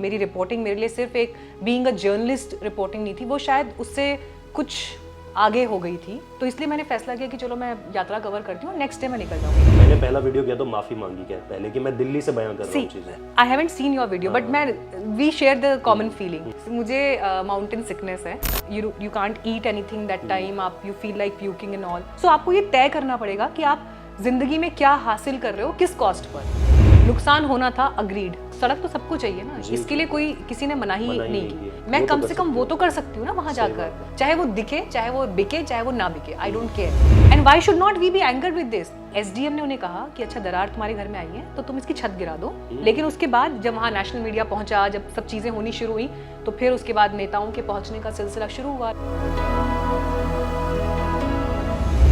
मेरी रिपोर्टिंग मेरे लिए सिर्फ एक बीइंग अ जर्नलिस्ट रिपोर्टिंग नहीं थी, वो शायद उससे कुछ आगे हो गई थी। तो इसलिए मैंने फैसला किया कि चलो मैं यात्रा कवर करती हूँ, नेक्स्ट डे मैं निकल जाऊँगी। मैंने पहला वीडियो किया तो माफी मांगी क्या पहले कि मैं दिल्ली से बयां कर रहा हूँ चीजें। I haven't seen your video but मैं we share the common feeling. मुझे माउंटेन सिकनेस है, you can't eat anything that time, आप you feel like puking and all. So आपको ये तय करना पड़ेगा कि आप जिंदगी में क्या हासिल कर रहे हो, किस कॉस्ट पर। नुकसान होना था, अग्रीड, सड़क तो सबको चाहिए ना, इसके लिए कोई किसी ने मना ही नहीं की। मैं कम से कम वो तो कर सकती हूँ ना वहां जाकर, चाहे वो दिखे, चाहे वो बिके, चाहे वो ना बिके, I don't care. And why should not we be angered with this. SDM ने उन्हें कहा कि अच्छा दरार तुम्हारे घर में आई है तो तुम इसकी छत गिरा दो, लेकिन उसके बाद जब वहाँ नेशनल मीडिया पहुंचा, जब सब चीजें होनी शुरू हुई, तो फिर उसके बाद नेताओं के पहुंचने का सिलसिला शुरू हुआ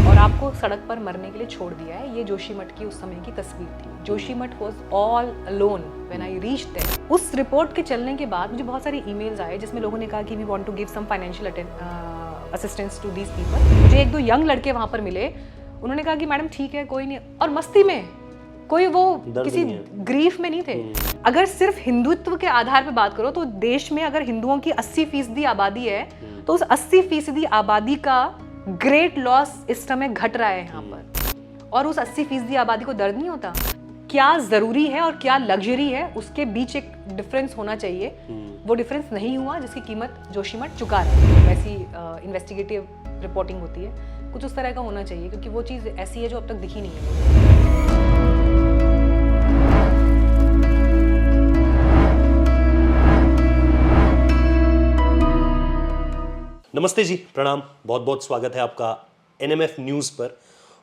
और आपको सड़क पर मरने के लिए छोड़ दिया है। ये जोशीमठ की उस समय की तस्वीर थी। Joshimath was all alone when I reached there. उस रिपोर्ट के चलने के बाद मुझे बहुत सारे ईमेल्स आए जिसमें लोगों ने कहा कि we want to give some financial assistance to these people. मुझे एक दो यंग लड़के वहां पर मिले, उन्होंने कहा कि मैडम ठीक है, कोई नहीं, और मस्ती में, कोई वो किसी ग्रीफ में नहीं थे। अगर सिर्फ हिंदुत्व के आधार पर बात करो तो देश में अगर हिंदुओं की 80% आबादी है तो उस 80% आबादी का ग्रेट लॉस इस समय घट रहा है यहाँ पर, और उस 80% आबादी को दर्द नहीं होता। क्या जरूरी है और क्या लग्जरी है, उसके बीच एक डिफरेंस होना चाहिए। वो डिफरेंस नहीं हुआ जिसकी कीमत जोशीमठ चुका रहा है। वैसी इन्वेस्टिगेटिव रिपोर्टिंग होती है, कुछ उस तरह का होना चाहिए, क्योंकि वो चीज़ ऐसी है जो अब तक दिखी नहीं है। नमस्ते जी, प्रणाम, बहुत बहुत स्वागत है आपका एनएमएफ न्यूज़ पर।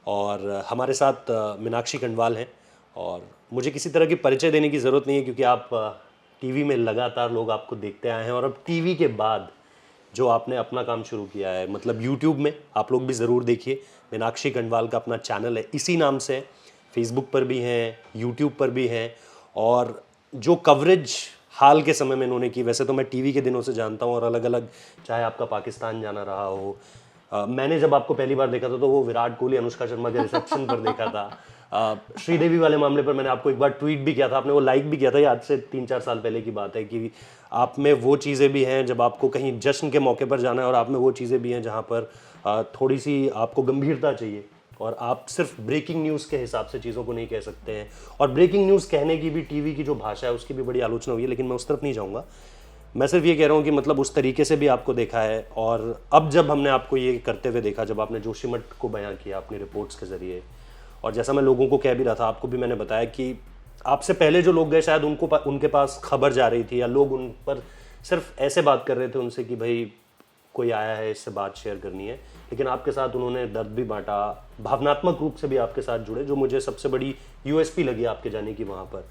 और हमारे साथ मीनाक्षी खंडवाल हैं और मुझे किसी तरह की परिचय देने की ज़रूरत नहीं है क्योंकि आप टीवी में लगातार लोग आपको देखते आए हैं। और अब टीवी के बाद जो आपने अपना काम शुरू किया है, मतलब यूट्यूब में, आप लोग भी ज़रूर देखिए, मीनाक्षी खंडवाल का अपना चैनल है, इसी नाम से है, फेसबुक पर भी हैं, यूट्यूब पर भी हैं। और जो कवरेज हाल के समय में इन्होंने की, वैसे तो मैं टीवी के दिनों से जानता हूँ और अलग अलग, चाहे आपका पाकिस्तान जाना रहा हो, मैंने जब आपको पहली बार देखा था तो वो विराट कोहली अनुष्का शर्मा के रिसेप्शन पर देखा था। श्रीदेवी वाले मामले पर मैंने आपको एक बार ट्वीट भी किया था, आपने वो लाइक भी किया था। ये आज से 3-4 साल पहले की बात है कि आप में वो चीज़ें भी हैं जब आपको कहीं जश्न के मौके पर जाना है, और आप में वो चीज़ें भी हैं जहाँ पर थोड़ी सी आपको गंभीरता चाहिए और आप सिर्फ ब्रेकिंग न्यूज़ के हिसाब से चीज़ों को नहीं कह सकते हैं। और ब्रेकिंग न्यूज़ कहने की भी टीवी की जो भाषा है उसकी भी बड़ी आलोचना हुई है, लेकिन मैं उस तरफ नहीं जाऊँगा। मैं सिर्फ ये कह रहा हूँ कि मतलब उस तरीके से भी आपको देखा है। और अब जब हमने आपको ये करते हुए देखा, जब आपने जोशीमठ को बयां किया अपनी रिपोर्ट्स के ज़रिए, और जैसा मैं लोगों को कह भी रहा था, आपको भी मैंने बताया कि आपसे पहले जो लोग गए शायद उनके पास खबर जा रही थी, या लोग उन पर सिर्फ ऐसे बात कर रहे थे उनसे कि भाई कोई आया है, इससे बात शेयर करनी है, लेकिन आपके साथ उन्होंने दर्द भी बांटा, भावनात्मक रूप से भी आपके साथ जुड़े, जो मुझे सबसे बड़ी यूएसपी लगी आपके जाने की वहाँ पर।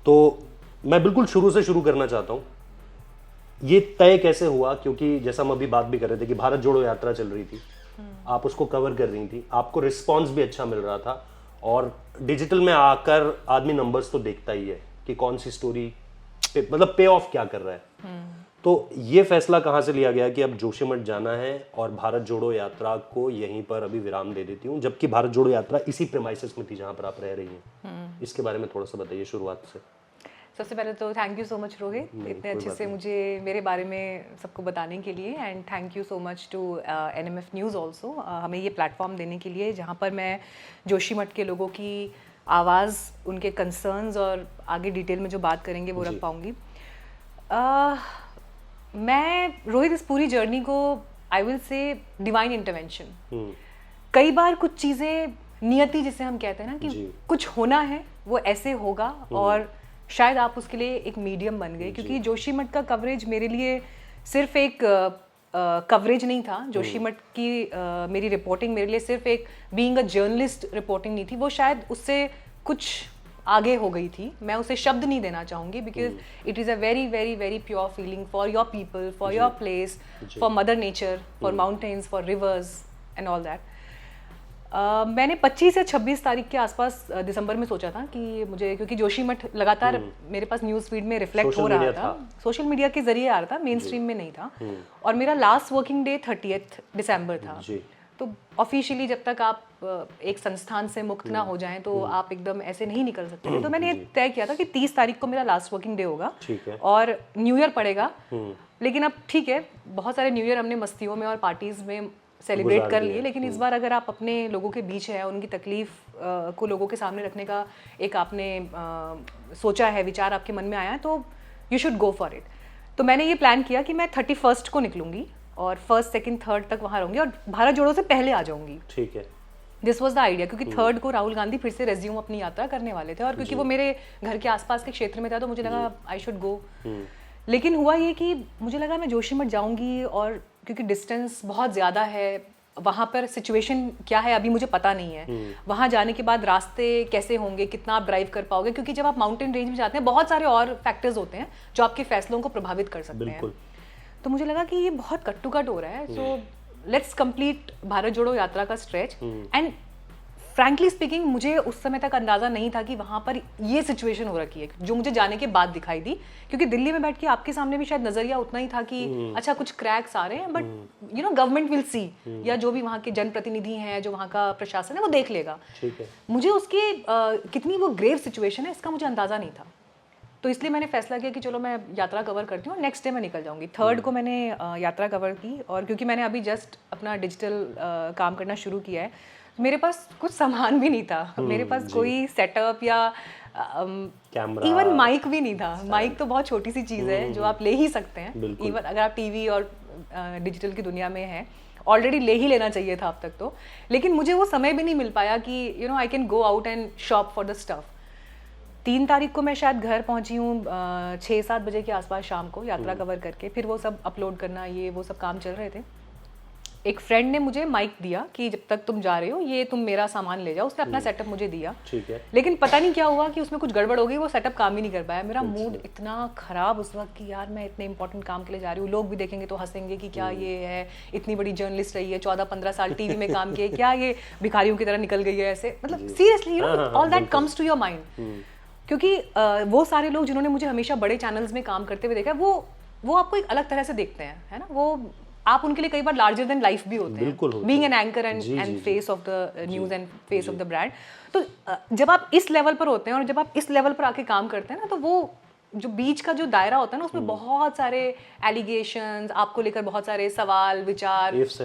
तो मैं बिल्कुल शुरू से शुरू करना चाहता हूँ, ये तय कैसे हुआ? क्योंकि जैसा हम अभी बात भी कर रहे थे कि भारत जोड़ो यात्रा चल रही थी, आप उसको कवर कर रही थी, आपको रिस्पॉन्स भी अच्छा मिल रहा था, और डिजिटल में आकर आदमी नंबर्स तो देखता ही है कि कौन सी स्टोरी मतलब पे ऑफ क्या कर रहा है। तो ये फैसला कहाँ से लिया गया कि अब जोशीमठ जाना है और भारत जोड़ो यात्रा को यहीं पर अभी विराम दे देती हूँ, जबकि भारत जोड़ो यात्रा इसी प्रेमाइसेस में थी जहाँ पर आप रह रही हैं? इसके बारे में थोड़ा सा बताइए शुरुआत से। सबसे पहले तो thank you so much Rohit, इतने अच्छे से मुझे मेरे बारे में सबको बताने के लिए, and thank you so much to NMF news also, हमें ये प्लेटफॉर्म देने के लिए जहाँ पर मैं जोशीमठ के लोगों की आवाज़, उनके कंसर्न्स और आगे डिटेल में जो बात करेंगे वो रख पाऊँगी। मैं रोहित इस पूरी जर्नी को आई विल से डिवाइन इंटरवेंशन। कई बार कुछ चीज़ें नियति जिसे हम कहते हैं ना कि कुछ होना है वो ऐसे होगा, और शायद आप उसके लिए एक मीडियम बन गए, क्योंकि जोशीमठ का कवरेज मेरे लिए सिर्फ एक कवरेज नहीं था। जोशीमठ की मेरी रिपोर्टिंग मेरे लिए सिर्फ एक बीइंग अ जर्नलिस्ट रिपोर्टिंग नहीं थी, वो शायद उससे कुछ आगे हो गई थी। मैं उसे शब्द नहीं देना चाहूँगी, because it is a very very very pure feeling for your people, for your place, for mother nature, for mountains, for reverse and all that. मैंने 25 या 26 तारीख के आसपास दिसंबर में सोचा था कि मुझे, क्योंकि जोशीमठ लगातार मेरे पास न्यूज़ फीड में रिफ्लेक्ट हो रहा था, सोशल मीडिया के जरिए आ रहा था, मेन स्ट्रीम में नहीं था, और मेरा लास्ट वर्किंग डे 30 दिसंबर था। तो ऑफिशियली जब तक आप एक संस्थान से मुक्त ना हो जाएं तो आप एकदम ऐसे नहीं निकल सकते थे। तो मैंने तय किया था कि 30 तारीख को मेरा लास्ट वर्किंग डे होगा और न्यू ईयर पड़ेगा। लेकिन अब ठीक है, बहुत सारे न्यू ईयर हमने मस्तियों में और पार्टीज में सेलिब्रेट कर लिए, लेकिन इस बार अगर आप अपने लोगों के बीच हैं, उनकी तकलीफ को लोगों के सामने रखने का एक आपने सोचा है, विचार आपके मन में आया है, तो you should go for it. तो मैंने ये प्लान किया कि मैं 31st को निकलूंगी और 1st, 2nd, 3rd तक वहाँ रहूंगी और भारत जोड़ो से पहले आ जाऊंगी। ठीक है। दिस वॉज द आइडिया, क्योंकि 3rd को राहुल गांधी फिर से रेज्यूम अपनी यात्रा करने वाले थे और क्योंकि वो मेरे घर के आसपास के क्षेत्र में था तो मुझे लगा आई शुड गो। लेकिन हुआ ये कि मुझे लगा मैं जोशीमठ जाऊंगी और क्योंकि डिस्टेंस बहुत ज़्यादा है, वहाँ पर सिचुएशन क्या है अभी मुझे पता नहीं है। वहाँ जाने के बाद रास्ते कैसे होंगे, कितना आप ड्राइव कर पाओगे, क्योंकि जब आप माउंटेन रेंज में जाते हैं बहुत सारे और फैक्टर्स होते हैं जो आपके फैसलों को प्रभावित कर सकते हैं। तो मुझे लगा कि ये बहुत कट टू कट हो रहा है, सो लेट्स कंप्लीट भारत जोड़ो यात्रा का स्ट्रेच। एंड फ्रैंकली स्पीकिंग मुझे उस समय तक अंदाजा नहीं था कि वहाँ पर ये सिचुएशन हो रखी है जो मुझे जाने के बाद दिखाई दी, क्योंकि दिल्ली में बैठ के आपके सामने भी शायद नजरिया उतना ही था कि अच्छा कुछ क्रैक्स आ रहे हैं, but you know government will see, या जो भी वहाँ के जनप्रतिनिधि हैं, जो वहाँ का प्रशासन है, वो देख लेगा। मुझे उसकी कितनी वो ग्रेव सिचुएशन है इसका मुझे अंदाजा नहीं था। तो इसलिए मैंने फैसला किया कि चलो मैं यात्रा कवर करती हूँ और नेक्स्ट डे मैं निकल जाऊँगी। 3rd को मैंने यात्रा कवर की और क्योंकि मैंने अभी जस्ट अपना डिजिटल काम करना शुरू किया है, मेरे पास कुछ सामान भी नहीं था। मेरे पास कोई सेटअप या कैमरा, इवन माइक भी नहीं था। माइक तो बहुत छोटी सी चीज़ है जो आप ले ही सकते हैं, इवन अगर आप टीवी और डिजिटल की दुनिया में हैं, ऑलरेडी ले ही लेना चाहिए था अब तक तो। लेकिन मुझे वो समय भी नहीं मिल पाया कि you know I can go out and shop for the stuff. 3 तारीख को मैं शायद घर पहुंची हूँ 6-7 बजे के आसपास शाम को, यात्रा कवर करके। फिर वो सब अपलोड करना, ये वो सब काम चल रहे थे। एक फ्रेंड ने मुझे माइक दिया कि जब तक तुम जा रहे हो ये तुम मेरा सामान ले जाओ। उसने अपना सेटअप मुझे दिया, ठीक है। लेकिन पता नहीं क्या हुआ कि उसमें कुछ गड़बड़ हो गई, वो सेटअप काम ही नहीं कर पाया। मेरा मूड इतना खराब उस वक्त कि यार मैं इतने इंपॉर्टेंट काम के लिए जा रही हूँ, लोग भी देखेंगे तो हंसेंगे कि क्या ये है, इतनी बड़ी जर्नलिस्ट रही है, 14-15 साल टीवी में काम किए, क्या ये भिखारियों की तरह निकल गई है ऐसे। मतलब seriously you know all that comes to your mind, क्योंकि वो सारे लोग जिन्होंने मुझे हमेशा बड़े चैनल्स में काम करते हुए देखा है, वो आपको एक अलग तरह से देखते हैं, है ना। वो आप उनके लिए कई बार लार्जर देन लाइफ भी होते हैं, being an anchor and face of the news and face of the brand. तो जब आप इस लेवल पर होते हैं और जब आप इस लेवल पर आके काम करते हैं ना, तो वो जो बीच का जो दायरा होता है ना, उसमें बहुत सारे एलिगेशंस आपको लेकर, बहुत सारे सवाल विचार, ifs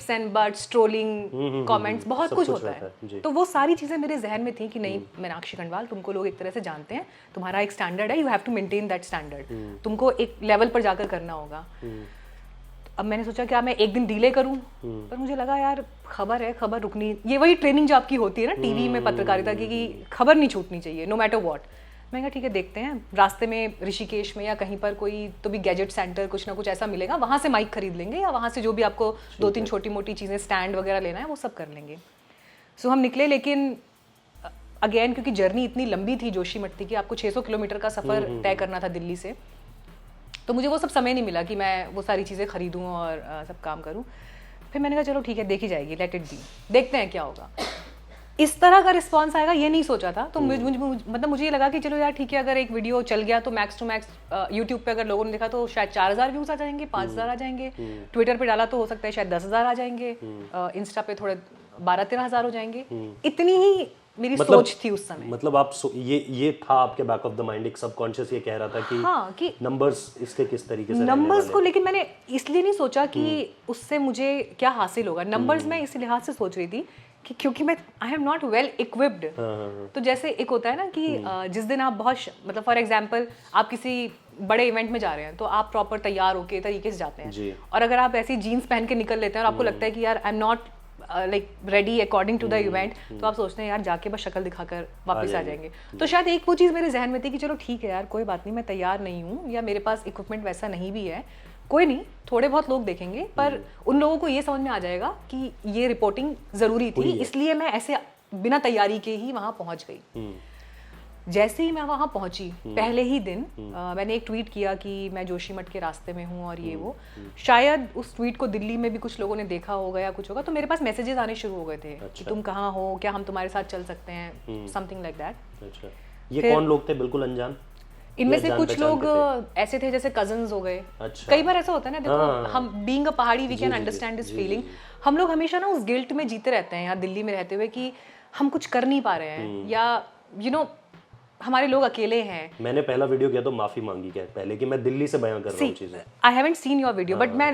and buts, trolling comments, बहुत कुछ होता है। तो वो सारी चीज़ें मेरे जहन में थी कि नहीं मीनाक्षी खंडवाल, तुमको लोग एक तरह से जानते हैं, तुम्हारा एक स्टैंडर्ड है, you have to maintain that standard, तुमको एक लेवल पर जाकर करना होगा। अब मैंने सोचा क्या मैं एक दिन डिले करूं, पर मुझे लगा यार खबर है, खबर रुकनी, ये वही ट्रेनिंग जो आपकी होती है ना टीवी में पत्रकारिता की, कि खबर नहीं छूटनी चाहिए नो मैटर व्हाट। मैं कहा ठीक है देखते हैं, रास्ते में ऋषिकेश में या कहीं पर कोई तो भी गैजेट सेंटर कुछ ना कुछ ऐसा मिलेगा, वहाँ से माइक खरीद लेंगे या वहाँ से जो भी आपको 2-3 छोटी मोटी चीज़ें स्टैंड वगैरह लेना है वो सब कर लेंगे। सो हम निकले, लेकिन अगेन क्योंकि जर्नी इतनी लंबी थी जोशीमठ की, आपको 600 किलोमीटर का सफ़र तय करना था दिल्ली से, तो मुझे वो सब समय नहीं मिला कि मैं वो सारी चीज़ें खरीदूँ और सब काम करूँ। फिर मैंने कहा चलो ठीक है देखी जाएगी, लेट इट बी, देखते हैं क्या होगा। इस तरह का रिस्पांस आएगा ये नहीं सोचा था। तो मतलब मुझे ये लगा कि चलो यार ठीक है, अगर एक वीडियो चल गया तो मैक्स टू मैक्स यूट्यूब पे अगर लोगों ने देखा तो शायद 4000 व्यूज़ आ जाएंगे, 5000 आ जाएंगे, ट्विटर पे डाला तो हो सकता है शायद 10,000 आ जाएंगे, इंस्टा पे थोड़े 12-13 हज़ार हो जाएंगे। इतनी ही मेरी सोच थी उस समय। मतलब आप ये था आपके बैक ऑफ द माइंड, एक सबकॉन्शियस ये कह रहा था कि हाँ, कि नंबर्स इसके किस तरीके से नंबर्स को, लेकिन मैंने इसलिए नहीं सोचा कि उससे मुझे क्या हासिल होगा। नंबर्स मैं इस लिहाज से सोच रही थी कि क्योंकि मैं आई एम नॉट वेल इक्विप्ड। तो जैसे एक होता है ना कि जिस दिन आप बहुत मतलब फॉर एग्जांपल आप किसी बड़े इवेंट में जा रहे हैं तो आप प्रॉपर तैयार होके तरीके से जाते हैं, और अगर आप ऐसी जीन्स पहन के निकल लेते हैं और आपको लगता है कि यार I am not like ready according to the event, तो आप सोचते हैं यार जाके बस शक्ल दिखाकर वापस आ जाएंगे। तो शायद एक वो चीज़ मेरे जहन में थी कि चलो ठीक है यार कोई बात नहीं, मैं तैयार नहीं हूँ या मेरे पास इक्विपमेंट वैसा नहीं भी है, कोई नहीं, थोड़े बहुत लोग देखेंगे, पर उन लोगों को ये समझ में आ जाएगा कि ये रिपोर्टिंग ज़रूरी थी, इसलिए मैं ऐसे बिना तैयारी के ही वहाँ पहुँच गई। जैसे ही मैं वहाँ पहुँची पहले ही दिन मैंने एक ट्वीट किया कि मैं जोशीमठ के रास्ते में हूँ और ये वो, शायद उस ट्वीट को दिल्ली में भी कुछ लोगों ने देखा होगा या कुछ होगा, तो मेरे पास मैसेजेस आने शुरू हो गए थे कि तुम कहाँ हो, क्या हम तुम्हारे साथ चल सकते हैं, समथिंग लाइक दैट। ये कौन लोग थे? बिल्कुल अनजान? इनमें या से जान कुछ पहचान लोग के ऐसे थे जैसे कजन्स हो गए। अच्छा। कई बार ऐसा होता है ना, देखो हाँ। हम being a Pahadi we can जी, अंडरस्टैंड दिस जी, फीलिंग। हम लोग हमेशा ना उस गिल्ट में जीते रहते हैं यहाँ दिल्ली में रहते हुए कि हम कुछ कर नहीं पा रहे हैं, या हमारे लोग अकेले हैं। मैंने पहला वीडियो किया तो माफी मांगी क्या पहले कि मैं दिल्ली से बयां कर रहा हूँ चीजें। I haven't seen your video but मैं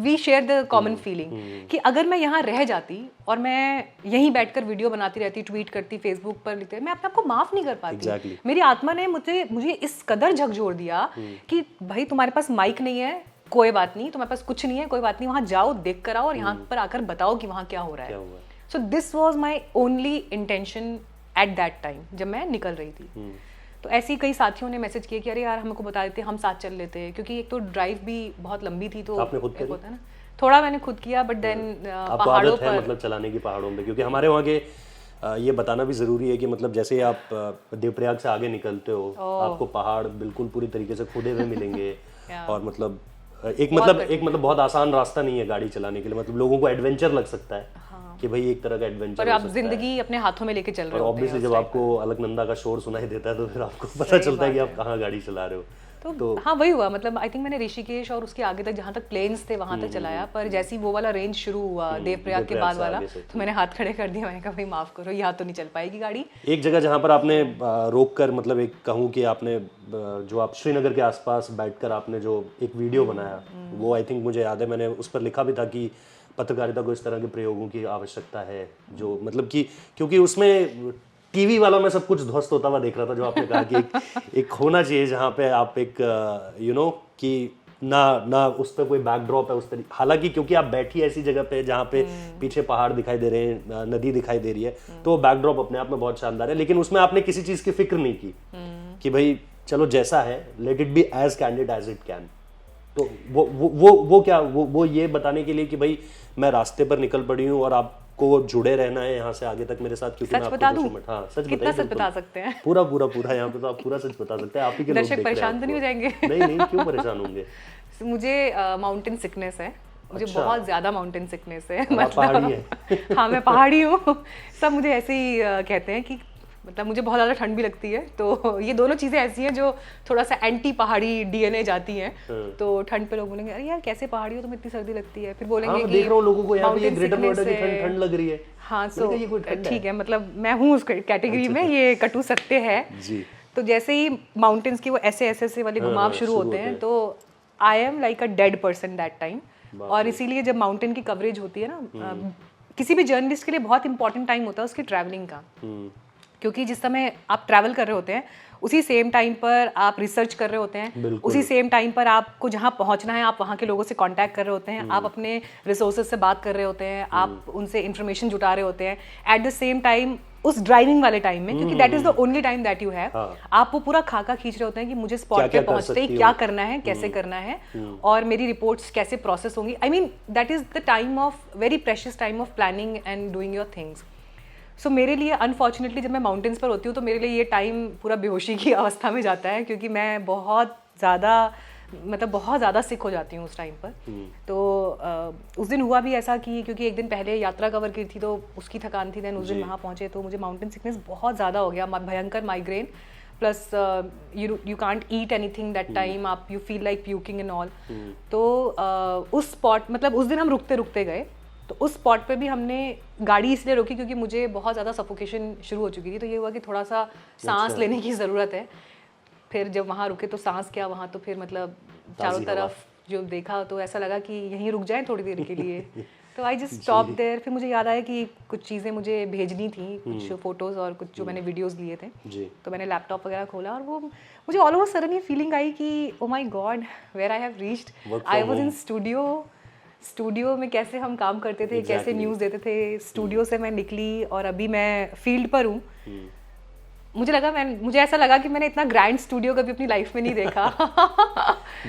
we share the common feeling कि अगर मैं यहाँ रह जाती और मैं यहीं बैठकर वीडियो बनाती रहती, ट्वीट करती, फेसबुक पर लिखती, मैं अपने आप को माफ नहीं कर पाती। Exactly. मेरी आत्मा ने मुझे इस कदर झकझोर दिया कि भाई तुम्हारे पास माइक नहीं है, कोई बात नहीं, तुम्हारे पास कुछ नहीं है, कोई बात नहीं, वहाँ जाओ, देख कर आओ और यहाँ पर आकर बताओ कि वहाँ क्या हो रहा है। So this was my only intention at that time जब मैं निकल रही थी। तो ऐसे ही कई साथियों ने मैसेज किया कि अरे यार हमको बता देते, हम साथ चल लेते, क्योंकि एक तो ड्राइव भी बहुत लंबी थी। तो आपने खुद होता है ना, थोड़ा मैंने खुद किया, बट देन पहाड़ों पर मतलब चलाने की पहाड़ों में, क्योंकि हमारे वहाँ के ये बताना भी जरूरी है कि मतलब जैसे ही आप देवप्रयाग से आगे निकलते हो आपको पहाड़ बिल्कुल पूरी तरीके से खुदे हुए मिलेंगे और मतलब एक बहुत आसान रास्ता नहीं है गाड़ी चलाने के लिए। मतलब लोगों को एडवेंचर लग सकता है कि भाई एक तरह का एडवेंचर, पर आप जिंदगी अपने हाथों में लेके चल रहे हो। और ऑब्वियसली जब आपको अलकनंदा का शोर सुनाई देता है तो फिर आपको पता चलता है कि आप कहाँ गाड़ी चला रहे हो। तो हाँ वही हुआ। मतलब आई थिंक मैंने ऋषिकेश और उसके आगे तक जहाँ तक प्लेन्स थे वहाँ तक चलाया, पर जैसे ही वो वाला रेंज शुरू हुआ देवप्रयाग के बाद वाला, तो मैंने हाथ खड़े कर दिया। मैंने कहा भाई माफ करो, यहाँ तो नहीं चल पाएगी गाड़ी। एक जगह जहाँ पर आपने रोक कर, मतलब एक कहूँ कि आपने जो आप श्रीनगर के आसपास बैठकर आपने जो एक वीडियो बनाया, वो आई थिंक मुझे याद है, मैंने उस पर लिखा भी था कि पत्रकारिता को इस तरह के प्रयोगों की आवश्यकता है, जो मतलब कि क्योंकि उसमें टीवी वाला मैं सब कुछ ध्वस्त होता हुआ देख रहा था, जो आपने कहा कि एक होना चाहिए जहाँ पे आप एक कि ना उस पर कोई बैकड्रॉप है उस तरीके। हालांकि क्योंकि आप बैठी ऐसी जगह पे जहाँ पे पीछे पहाड़ दिखाई दे रहे हैं, नदी दिखाई दे रही है, तो बैकड्रॉप अपने आप में बहुत शानदार है, लेकिन उसमें आपने किसी चीज़ की फिक्र नहीं की कि भाई चलो जैसा है let it be as candid as it can. तो वो ये बताने के लिए कि भाई मैं रास्ते पर निकल पड़ी हूँ और आपको जुड़े रहना है यहाँ से आगे तक मेरे साथ, क्योंकि सच बता दूं? हाँ सच कितना सच बता सकते हैं? पूरा यहाँ पे तो आप पूरा सच बता सकते हैं। आप ही के लोग दर्शक परेशान तो नहीं हो जाएंगे? नहीं क्यों परेशान होंगे? मुझे माउंटेन सिकनेस है, मुझे बहुत ज्यादा माउंटेन सिकनेस है। पहाड़ी है। हाँ मैं पहाड़ी हूँ। सब मुझे ऐसे ही कहते हैं कि मतलब मुझे बहुत ज़्यादा ठंड भी लगती है, तो ये दोनों चीज़ें ऐसी हैं जो थोड़ा सा एंटी पहाड़ी डीएनए जाती हैं। तो ठंड पे लोग बोलेंगे अरे यार कैसे पहाड़ी हो, तुम्हें इतनी सर्दी लगती है, फिर बोलेंगे कि देख रहा हूं लोगों को यहाँ पे ग्रेटर नोएडा की ठंड लग रही है। हाँ सो ठीक है, मतलब मैं हूँ उस कैटेगरी में, ये कटु सत्य है जी। तो जैसे ही माउंटेन्स की वो ऐसे वाले घुमाव शुरू होते हैं, तो I am like a dead person that time. और इसीलिए जब माउंटेन की कवरेज होती है ना, किसी भी जर्नलिस्ट के लिए बहुत इंपॉर्टेंट टाइम होता है उसकी ट्रैवलिंग का, क्योंकि जिस समय आप ट्रैवल कर रहे होते हैं उसी सेम टाइम पर आप रिसर्च कर रहे होते हैं, उसी सेम टाइम पर आपको जहाँ पहुँचना है आप वहाँ के लोगों से कांटेक्ट कर रहे होते हैं, आप अपने रिसोर्सेज से बात कर रहे होते हैं, आप उनसे इन्फॉर्मेशन जुटा रहे होते हैं एट द सेम टाइम उस ड्राइविंग वाले टाइम में, क्योंकि that is the only time that you have. आप वो पूरा खाका खींच रहे होते हैं कि मुझे स्पॉट पे पहुंचते ही क्या करना है, कैसे करना है, और मेरी रिपोर्ट्स कैसे प्रोसेस होंगी। I mean that is the time of very precious time of planning and doing your things. So मेरे लिए अनफॉर्चुनेटली जब मैं माउंटेन्स पर होती हूँ तो मेरे लिए ये टाइम पूरा बेहोशी की अवस्था में जाता है, क्योंकि मैं बहुत ज़्यादा सिक हो जाती हूँ उस टाइम पर। तो उस दिन हुआ भी ऐसा कि क्योंकि एक दिन पहले यात्रा कवर की थी तो उसकी थकान थी, देन उस दिन वहाँ पहुँचे तो मुझे माउंटेन सिकनेस बहुत ज़्यादा हो गया, भयंकर migraine, plus you can't eat anything that time, आप you feel like puking and all. तो उस स्पॉट, मतलब उस दिन हम रुकते गए, तो उस स्पॉट पे भी हमने गाड़ी इसलिए रोकी क्योंकि मुझे बहुत ज़्यादा सफोकेशन शुरू हो चुकी थी। तो ये हुआ कि थोड़ा सा सांस लेने की ज़रूरत है। फिर जब वहाँ रुके तो सांस क्या वहाँ, तो फिर मतलब चारों तरफ जो देखा तो ऐसा लगा कि यहीं रुक जाएं थोड़ी देर के लिए। तो आई जस्ट स्टॉप देयर। फिर मुझे याद आया कि कुछ चीज़ें मुझे भेजनी थी, कुछ फोटोज़ और कुछ जो मैंने वीडियोज़ लिए थे। तो मैंने लैपटॉप वगैरह खोला और वो मुझे ऑल ओवर सडन ये फीलिंग आई कि oh my God where I have reached. I was in studio में कैसे हम काम करते थे, कैसे न्यूज़ देते थे, स्टूडियो से मैं निकली और अभी मैं फील्ड पर हूँ। मुझे ऐसा लगा कि मैंने इतना ग्रैंड स्टूडियो कभी अपनी लाइफ में नहीं देखा।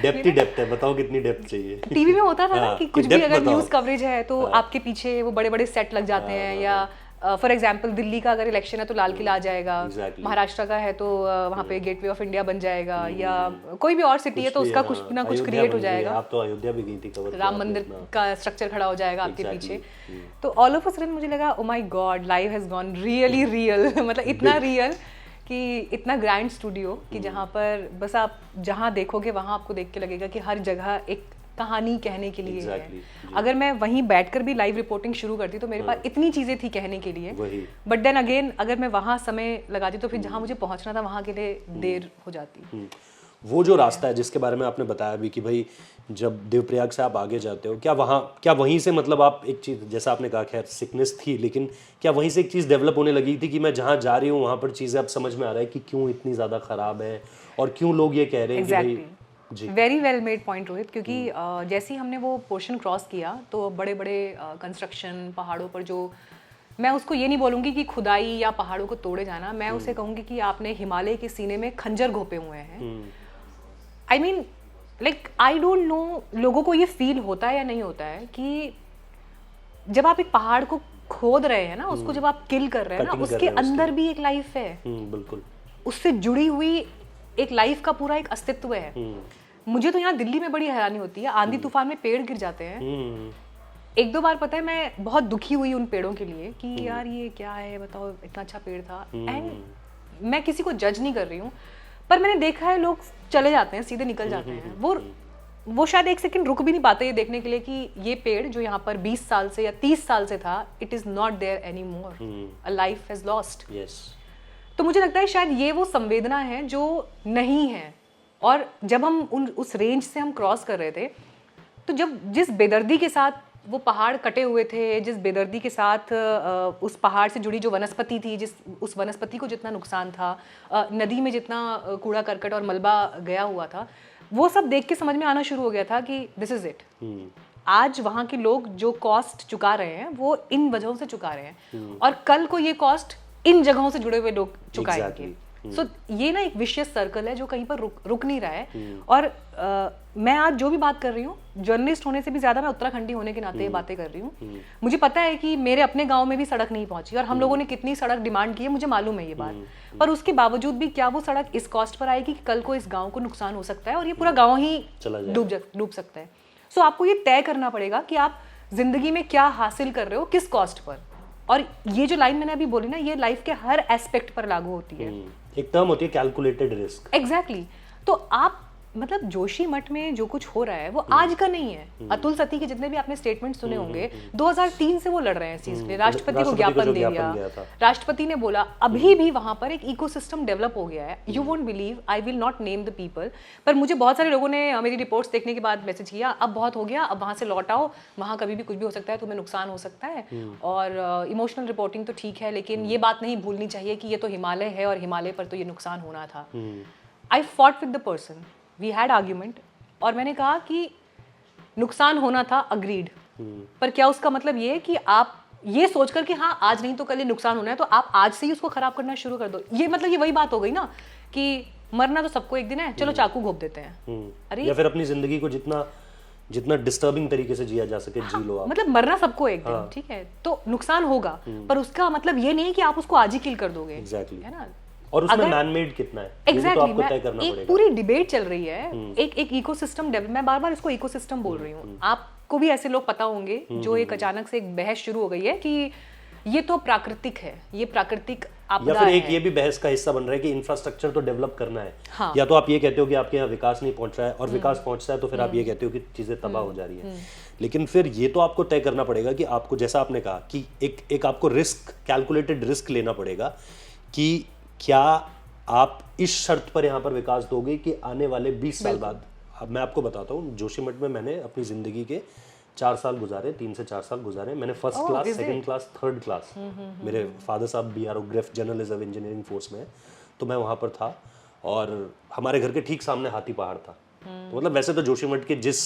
डेप्थ है, बताओ कितनी डेप्थ चाहिए। टीवी में होता था ना कि कुछ भी अगर न्यूज़ कवरेज है तो आपके पीछे वो बड़े बड़े सेट लग जाते हैं, या फॉर एग्जाम्पल दिल्ली का अगर इलेक्शन है तो लाल किला आ जाएगा, महाराष्ट्र का है तो वहाँ पे गेटवे ऑफ इंडिया बन जाएगा, या कोई भी और सिटी है तो उसका कुछ ना कुछ क्रिएट हो जाएगा। आप तो अयोध्या भी गई थी, कवर राम मंदिर का स्ट्रक्चर खड़ा हो जाएगा आपके पीछे। तो ऑल ऑफ अ सडन मुझे लगा oh my God life has gone really real. मतलब इतना रियल कि इतना ग्रैंड स्टूडियो कि जहाँ पर बस आप जहाँ देखोगे वहाँ आपको देख के लगेगा कि हर जगह एक कहानी कहने के लिए Exactly, है। अगर मैं वहीं बैठकर भी लाइव रिपोर्टिंग शुरू करती तो मेरे पास इतनी चीज़ें थी कहने के लिए, बट देन अगेन अगर मैं वहाँ समय लगाती तो फिर जहाँ मुझे पहुँचना था वहाँ के लिए देर हो जाती। वो जो रास्ता है जिसके बारे में आपने बताया भी कि भाई जब देवप्रयाग से आप आगे जाते हो, क्या वहीं से मतलब आप एक चीज़, जैसा आपने कहा खैर सिकनेस थी, लेकिन क्या वहीं से एक चीज़ डेवलप होने लगी थी कि मैं जहाँ जा रही हूँ वहाँ पर चीज़ें अब समझ में आ रहा है कि क्यों इतनी ज़्यादा ख़राब है और क्यों लोग ये कह रहे हैं कि भाई जी। Very well made point Rohit, क्योंकि जैसे ही हमने वो पोर्शन क्रॉस किया तो बड़े बड़े कंस्ट्रक्शन पहाड़ों पर, जो मैं उसको ये नहीं बोलूँगी कि खुदाई या पहाड़ों को तोड़े जाना, मैं उसे कहूँगी कि आपने हिमालय के सीने में खंजर घोपे हुए हैं। I mean like I don't no लोगों को ये फील होता है या नहीं होता है कि जब आप एक पहाड़ को खोद रहे हैं ना, उसको जब आप किल कर रहे हैं ना, उसके अंदर भी एक लाइफ है, बिल्कुल उससे जुड़ी हुई एक लाइफ का पूरा एक अस्तित्व है। मुझे तो यहाँ दिल्ली में बड़ी हैरानी होती है, आंधी तूफान में पेड़ गिर जाते हैं। एक दो बार पता है मैं बहुत दुखी हुई उन पेड़ों के लिए कि यार ये क्या है, बताओ इतना अच्छा पेड़ था। एंड मैं किसी को जज नहीं कर रही हूँ, पर मैंने देखा है लोग चले जाते हैं, सीधे निकल जाते हैं। वो शायद एक सेकंड रुक भी नहीं पाते ये देखने के लिए कि ये पेड़ जो यहाँ पर 20 साल से या 30 साल से था, it is not there any more, a life has lost. तो मुझे लगता है शायद ये वो संवेदना है जो नहीं है। और जब हम उस रेंज से हम क्रॉस कर रहे थे, तो जब जिस बेदर्दी के साथ वो पहाड़ कटे हुए थे, जिस बेदर्दी के साथ उस पहाड़ से जुड़ी जो वनस्पति थी, उस वनस्पति को जितना नुकसान था, नदी में जितना कूड़ा करकट और मलबा गया हुआ था, वो सब देख के समझ में आना शुरू हो गया था कि दिस इज इट। आज वहाँ के लोग जो कॉस्ट चुका रहे हैं वो इन वजहों से चुका रहे हैं, और कल को ये कॉस्ट इन जगहों से जुड़े हुए लोग चुकाएंगे। सो ये ना एक विशियस सर्कल है जो कहीं पर रुक नहीं रहा है। और मैं आज जो भी बात कर रही हूँ, जर्नलिस्ट होने से भी ज्यादा मैं उत्तराखंडी होने के नाते ये बातें कर रही हूँ। मुझे पता है कि मेरे अपने गांव में भी सड़क नहीं पहुंची, और हम लोगों ने कितनी सड़क डिमांड की है, मुझे मालूम है ये बात। पर उसके बावजूद भी क्या वो सड़क इस कॉस्ट पर आएगी कि कल को इस गाँव को नुकसान हो सकता है और ये पूरा गाँव ही डूब सकता है। सो आपको ये तय करना पड़ेगा कि आप जिंदगी में क्या हासिल कर रहे हो, किस कॉस्ट पर। और ये जो लाइन मैंने अभी बोली ना, ये लाइफ के हर एस्पेक्ट पर लागू होती है। एक टर्म होती है कैलकुलेटेड रिस्क। एग्जैक्टली। तो आप मतलब जोशीमठ में जो कुछ हो रहा है वो आज का नहीं है। अतुल सती के जितने भी आपने स्टेटमेंट सुने होंगे, 2003 से वो लड़ रहे हैं इस चीज के लिए। राष्ट्रपति को ज्ञापन दे दिया, राष्ट्रपति ने बोला। अभी भी वहां पर एक इकोसिस्टम डेवलप हो गया है। You won't believe, I will not name the people, पर मुझे बहुत सारे लोगों ने मेरी रिपोर्ट्स देखने के बाद मैसेज किया, अब बहुत हो गया, अब वहां से लौट आओ, वहां कभी भी कुछ भी हो सकता है, तुम्हें नुकसान हो सकता है। और इमोशनल रिपोर्टिंग तो ठीक है, लेकिन ये बात नहीं भूलनी चाहिए कि ये तो हिमालय है और हिमालय पर तो ये नुकसान होना था। I fought with the person, we had argument, और मैंने कहा कि नुकसान होना था, अग्रीड, पर क्या उसका मतलब ये है कि आप ये सोचकर कि हाँ आज नहीं तो कल ये नुकसान होना है तो आप आज से ही उसको खराब करना शुरू कर दो। ये मतलब ये वही बात हो गई ना कि मरना तो सबको एक दिन है, चलो चाकू घोप देते हैं। अरे या फिर अपनी जिंदगी को जितना डिस्टर्बिंग तरीके से जिया जा सके जी लो आप। मतलब मरना सबको एक दिन, ठीक है, तो नुकसान होगा, पर उसका मतलब ये नहीं कि आप उसको आज ही किल कर दोगे। एग्जैक्टली, है ना। और उसमें मैन मेड कितना है, एग्जैक्टली, तो आपको तय करना पड़ेगा। एक पूरी डिबेट चल रही है, एक इकोसिस्टम डेवलप, मैं बार बार इसको इकोसिस्टम बोल रही हूँ। आपको भी ऐसे लोग पता होंगे जो एक अचानक से एक बहस शुरू हो गई है कि ये तो प्राकृतिक है, ये प्राकृतिक आपदा है। या फिर एक ये भी बहस का हिस्सा बन रहा है कि इंफ्रास्ट्रक्चर तो डेवलप करना है। हाँ। या तो आप ये कहते हो कि आपके यहाँ विकास नहीं पहुंच रहा है, और विकास पहुंचता है तो फिर आप ये कहते हो कि चीजें तबाह हो जा रही है। लेकिन फिर ये तो आपको तय करना पड़ेगा कि आपको, जैसा आपने कहा कि एक आपको रिस्क, कैलकुलेटेड रिस्क लेना पड़ेगा कि क्या आप इस शर्त पर यहाँ पर विकास दोगे कि आने वाले 20 साल बाद। अब मैं आपको बताता हूँ, जोशीमठ में मैंने अपनी जिंदगी के 4 साल गुजारे, 3 से 4 साल गुजारे। मैंने first class, second class, third class, मेरे फादर साहब BRO grief journalism engineering force में है, तो मैं वहाँ पर था। और हमारे घर के ठीक सामने हाथी पहाड़ था। तो मतलब वैसे तो जोशीमठ के जिस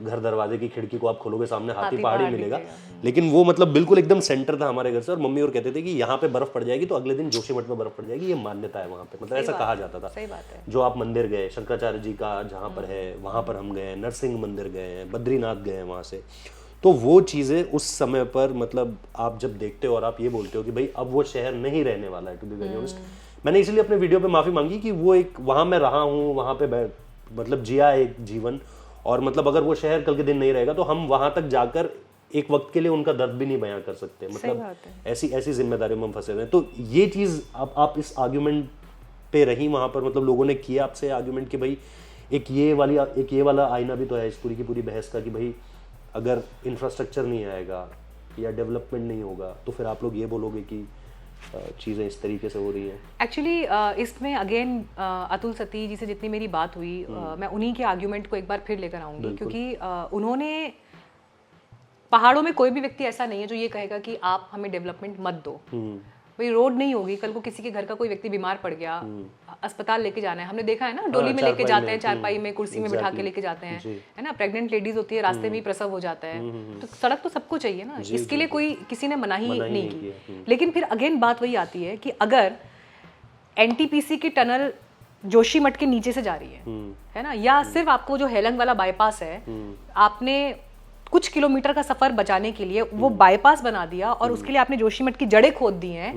घर दरवाजे की खिड़की को आप खोलोगे सामने हाथी पहाड़ ही मिलेगा, लेकिन वो मतलब बिल्कुल एकदम सेंटर था हमारे घर से। और मम्मी और कहते थे कि यहाँ पे बर्फ पड़ जाएगी तो अगले दिन जोशीमठ में बर्फ पड़ जाएगी, ये मान्यता है वहाँ पे, मतलब ऐसा कहा जाता था। सही बात है। जो आप मंदिर गए, शंकराचार्य जी का जहाँ पर है वहाँ पर हम गए, नरसिंह मंदिर गए, बद्रीनाथ गए वहाँ से। तो वो चीज़ें उस समय पर मतलब आप जब देखते हो और आप ये बोलते हो कि भाई अब वो शहर नहीं रहने वाला है, टू बी वेरी ऑनेस्ट। मैंने इसलिए अपने वीडियो पे माफ़ी मांगी कि वो एक वहाँ मैं रहा हूँ, वहाँ पे मतलब जिया एक जीवन, और मतलब अगर वो शहर कल के दिन नहीं रहेगा तो हम वहां तक जाकर एक वक्त के लिए उनका दर्द भी नहीं बयां कर सकते। मतलब ऐसी जिम्मेदारियों में हम फंसे हुए हैं। तो ये चीज आप इस आर्ग्यूमेंट पे रही वहाँ पर, मतलब लोगों ने किया आपसे आर्गुमेंट कि भाई एक ये वाला आईना भी तो है इस पूरी की पूरी बहस का कि भाई अगर इंफ्रास्ट्रक्चर नहीं आएगा या डेवलपमेंट नहीं होगा तो फिर आप लोग ये बोलोगे कि चीज़ें इस तरीके से हो रही हैं? एक्चुअली इसमें अगेन अतुल सती जी से जितनी मेरी बात हुई मैं उन्हीं के आर्ग्यूमेंट को एक बार फिर लेकर आऊंगी, क्योंकि उन्होंने पहाड़ों में कोई भी व्यक्ति ऐसा नहीं है जो ये कहेगा कि आप हमें डेवलपमेंट मत दो। भाई रोड नहीं होगी, कल को किसी के घर का कोई व्यक्ति बीमार पड़ गया, अस्पताल लेके जाना है, हमने देखा है ना, डोली में लेके जाते हैं, चारपाई में कुर्सी में बिठा के लेके जाते हैं, है ना, प्रेग्नेंट लेडीज होती है, रास्ते में ही प्रसव हो जाता है, तो सड़क तो सबको चाहिए ना, इसके लिए कोई किसी ने मना ही नहीं की। लेकिन फिर अगेन बात वही आती है कि अगर एनटीपीसी की टनल जोशीमठ के नीचे से जा रही है ना, या सिर्फ आपको जो हेलंग वाला बाईपास है, आपने कुछ किलोमीटर का सफर बचाने के लिए वो बाईपास बना दिया और उसके लिए आपने जोशीमठ की जड़ें खोद दी हैं,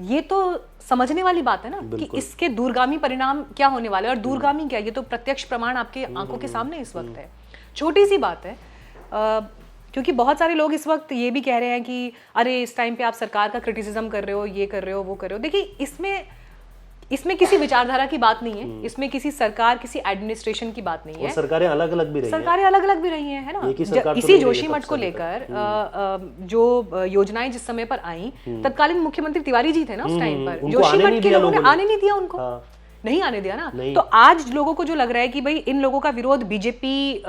ये तो समझने वाली बात है ना कि इसके दूरगामी परिणाम क्या होने वाले हैं। और दूरगामी क्या, ये तो प्रत्यक्ष प्रमाण आपके आंखों के सामने इस वक्त है। छोटी सी बात है, क्योंकि बहुत सारे लोग इस वक्त ये भी कह रहे हैं कि अरे इस टाइम पे आप सरकार का क्रिटिसिज्म कर रहे हो, ये कर रहे हो, वो कर रहे हो। देखिए इसमें किसी विचारधारा की बात नहीं है, इसमें किसी सरकार, किसी एडमिनिस्ट्रेशन की बात नहीं है। सरकारें अलग अलग भी रही हैं, सरकारें अलग अलग भी रही हैं, है ना। इसी जोशीमठ को लेकर जो योजनाएं जिस समय पर आई, तत्कालीन मुख्यमंत्री तिवारी जी थे ना उस टाइम पर, जोशीमठ के लोगों ने आने नहीं दिया उनको, नहीं आने दिया ना। तो आज लोगों को जो लग रहा है कि भाई इन लोगों का विरोध बीजेपी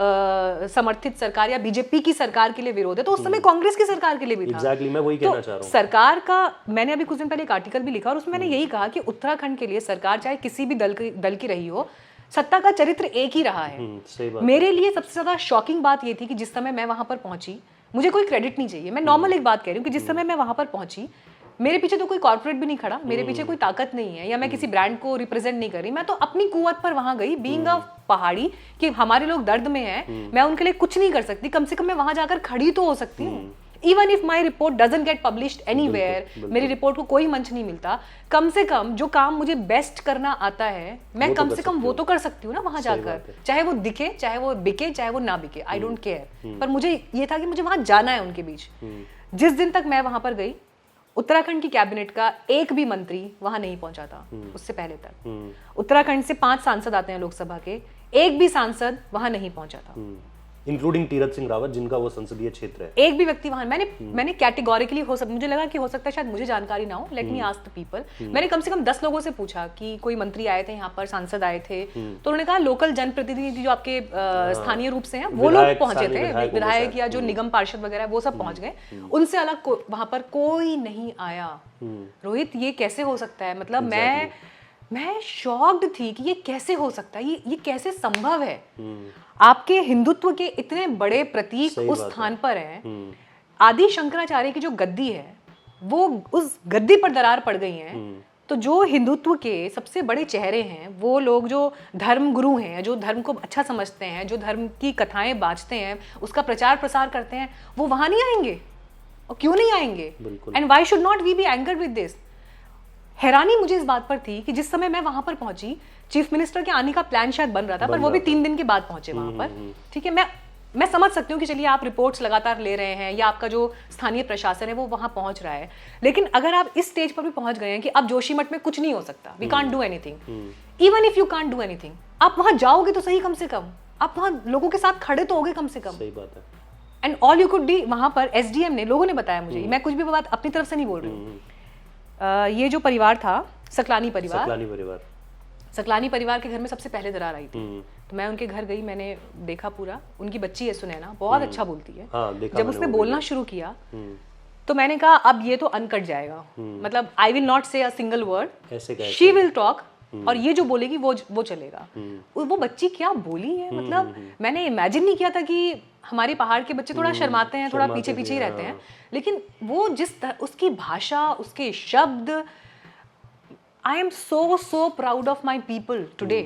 समर्थित सरकार या बीजेपी की सरकार के लिए विरोध है, तो उस समय कांग्रेस की सरकार के लिए भी था। Exactly, मैं वही कहना चाह रहा हूं। सरकार का, मैंने अभी कुछ दिन पहले एक आर्टिकल भी लिखा और उसमें मैंने यही कहा कि उत्तराखंड के लिए सरकार चाहे किसी भी दल की रही हो, सत्ता का चरित्र एक ही रहा है। मेरे लिए सबसे ज्यादा शॉकिंग बात ये थी कि जिस समय मैं वहां पर पहुंची, मुझे कोई क्रेडिट नहीं चाहिए, मैं नॉर्मल एक बात कह रही हूँ कि जिस समय मैं वहां पर पहुंची, मेरे पीछे तो कोई कॉर्पोरेट भी नहीं खड़ा, मेरे पीछे कोई ताकत नहीं है, या मैं किसी ब्रांड को रिप्रेजेंट नहीं कर रही, मैं तो अपनी कुवत पर वहां गई, बीइंग अ पहाड़ी, कि हमारे लोग दर्द में हैं, मैं उनके लिए कुछ नहीं कर सकती, कम से कम मैं वहां जाकर खड़ी तो हो सकती हूँ। Even if my report doesn't get published anywhere, मेरी रिपोर्ट को कोई मंच नहीं मिलता, कम से कम जो काम मुझे बेस्ट करना आता है, मैं कम से कम वो तो कर सकती हूँ ना वहां जाकर, चाहे वो दिखे, चाहे वो बिके, चाहे वो ना बिके, आई डोंट केयर। पर मुझे ये था कि मुझे वहां जाना है उनके बीच। जिस दिन तक मैं वहां पर गई, उत्तराखंड की कैबिनेट का एक भी मंत्री वहां नहीं पहुंचा था उससे पहले तक। उत्तराखंड से 5 सांसद आते हैं लोकसभा के, एक भी सांसद वहां नहीं पहुंचा था, इंक्लूडिंग तीरथ सिंह रावत, जिनका वो संसदीय क्षेत्र है। एक भी व्यक्ति वहां, मैंने कैटेगोरिकली मुझे लगा कि हो सकता है शायद मुझे जानकारी ना हो, let me ask the people. मैंने कम से कम 10 लोगों से पूछा कि कोई मंत्री आए थे यहाँ पर, सांसद आए थे, तो उन्होंने कहा लोकल जनप्रतिनिधि जो आपके स्थानीय रूप से हैं वो लोग पहुंचे थे, विधायक या जो निगम पार्षद वगैरह वो सब पहुंच गए, उनसे अलग वहां पर कोई नहीं आया। रोहित, ये कैसे हो सकता है? मतलब मैं शॉक्ड थी कि ये कैसे हो सकता है, ये कैसे संभव है। आपके हिंदुत्व के इतने बड़े प्रतीक उस स्थान पर हैं, आदि शंकराचार्य की जो गद्दी है, वो उस गद्दी पर दरार पड़ गई है, तो जो हिंदुत्व के सबसे बड़े चेहरे हैं, वो लोग जो धर्म गुरु हैं, जो धर्म को अच्छा समझते हैं, जो धर्म की कथाएं बाँचते हैं, उसका प्रचार प्रसार करते हैं, वो वहां नहीं आएंगे। और क्यों नहीं आएंगे? And why should not we be angered with this? हैरानी मुझे इस बात पर थी कि जिस समय मैं वहां पर पहुंची, चीफ मिनिस्टर के आने का प्लान शायद बन रहा था, पर वो भी 3 दिन के बाद पहुंचे वहां पर। ठीक है, मैं समझ सकती हूँ कि चलिए आप रिपोर्ट्स लगातार ले रहे हैं, या आपका जो स्थानीय प्रशासन है वो वहां पहुंच रहा है, लेकिन अगर आप इस स्टेज पर भी पहुंच गए हैं कि अब जोशीमठ में कुछ नहीं हो सकता, we can't do anything, even if you can't do anything, आप वहां जाओगे तो सही, कम से कम आप वहां लोगों के साथ खड़े तो होगे कम से कम। सही बात है। And all you could do, वहां पर एसडीएम ने, लोगों ने बताया मुझे, मैं कुछ भी बात अपनी तरफ से नहीं बोल रही हूँ, ये जो परिवार था, सकलानी परिवार के घर में सबसे पहले दरार आई थी। तो मैं उनके घर गई, मैंने देखा पूरा, उनकी बच्ची है सुनैना, बहुत अच्छा बोलती है। जब उसने बोलना शुरू किया तो मैंने कहा अब ये तो अनकट जाएगा, मतलब आई विल नॉट से a single word, she will talk, और ये जो बोलेगी वो चलेगा। वो बच्ची क्या बोली है, मतलब मैंने इमेजिन नहीं किया था कि हमारे पहाड़ के बच्चे थोड़ा शर्माते हैं, थोड़ा पीछे पीछे ही रहते हैं, लेकिन वो उसकी भाषा, उसके शब्द, I am so proud of my people today.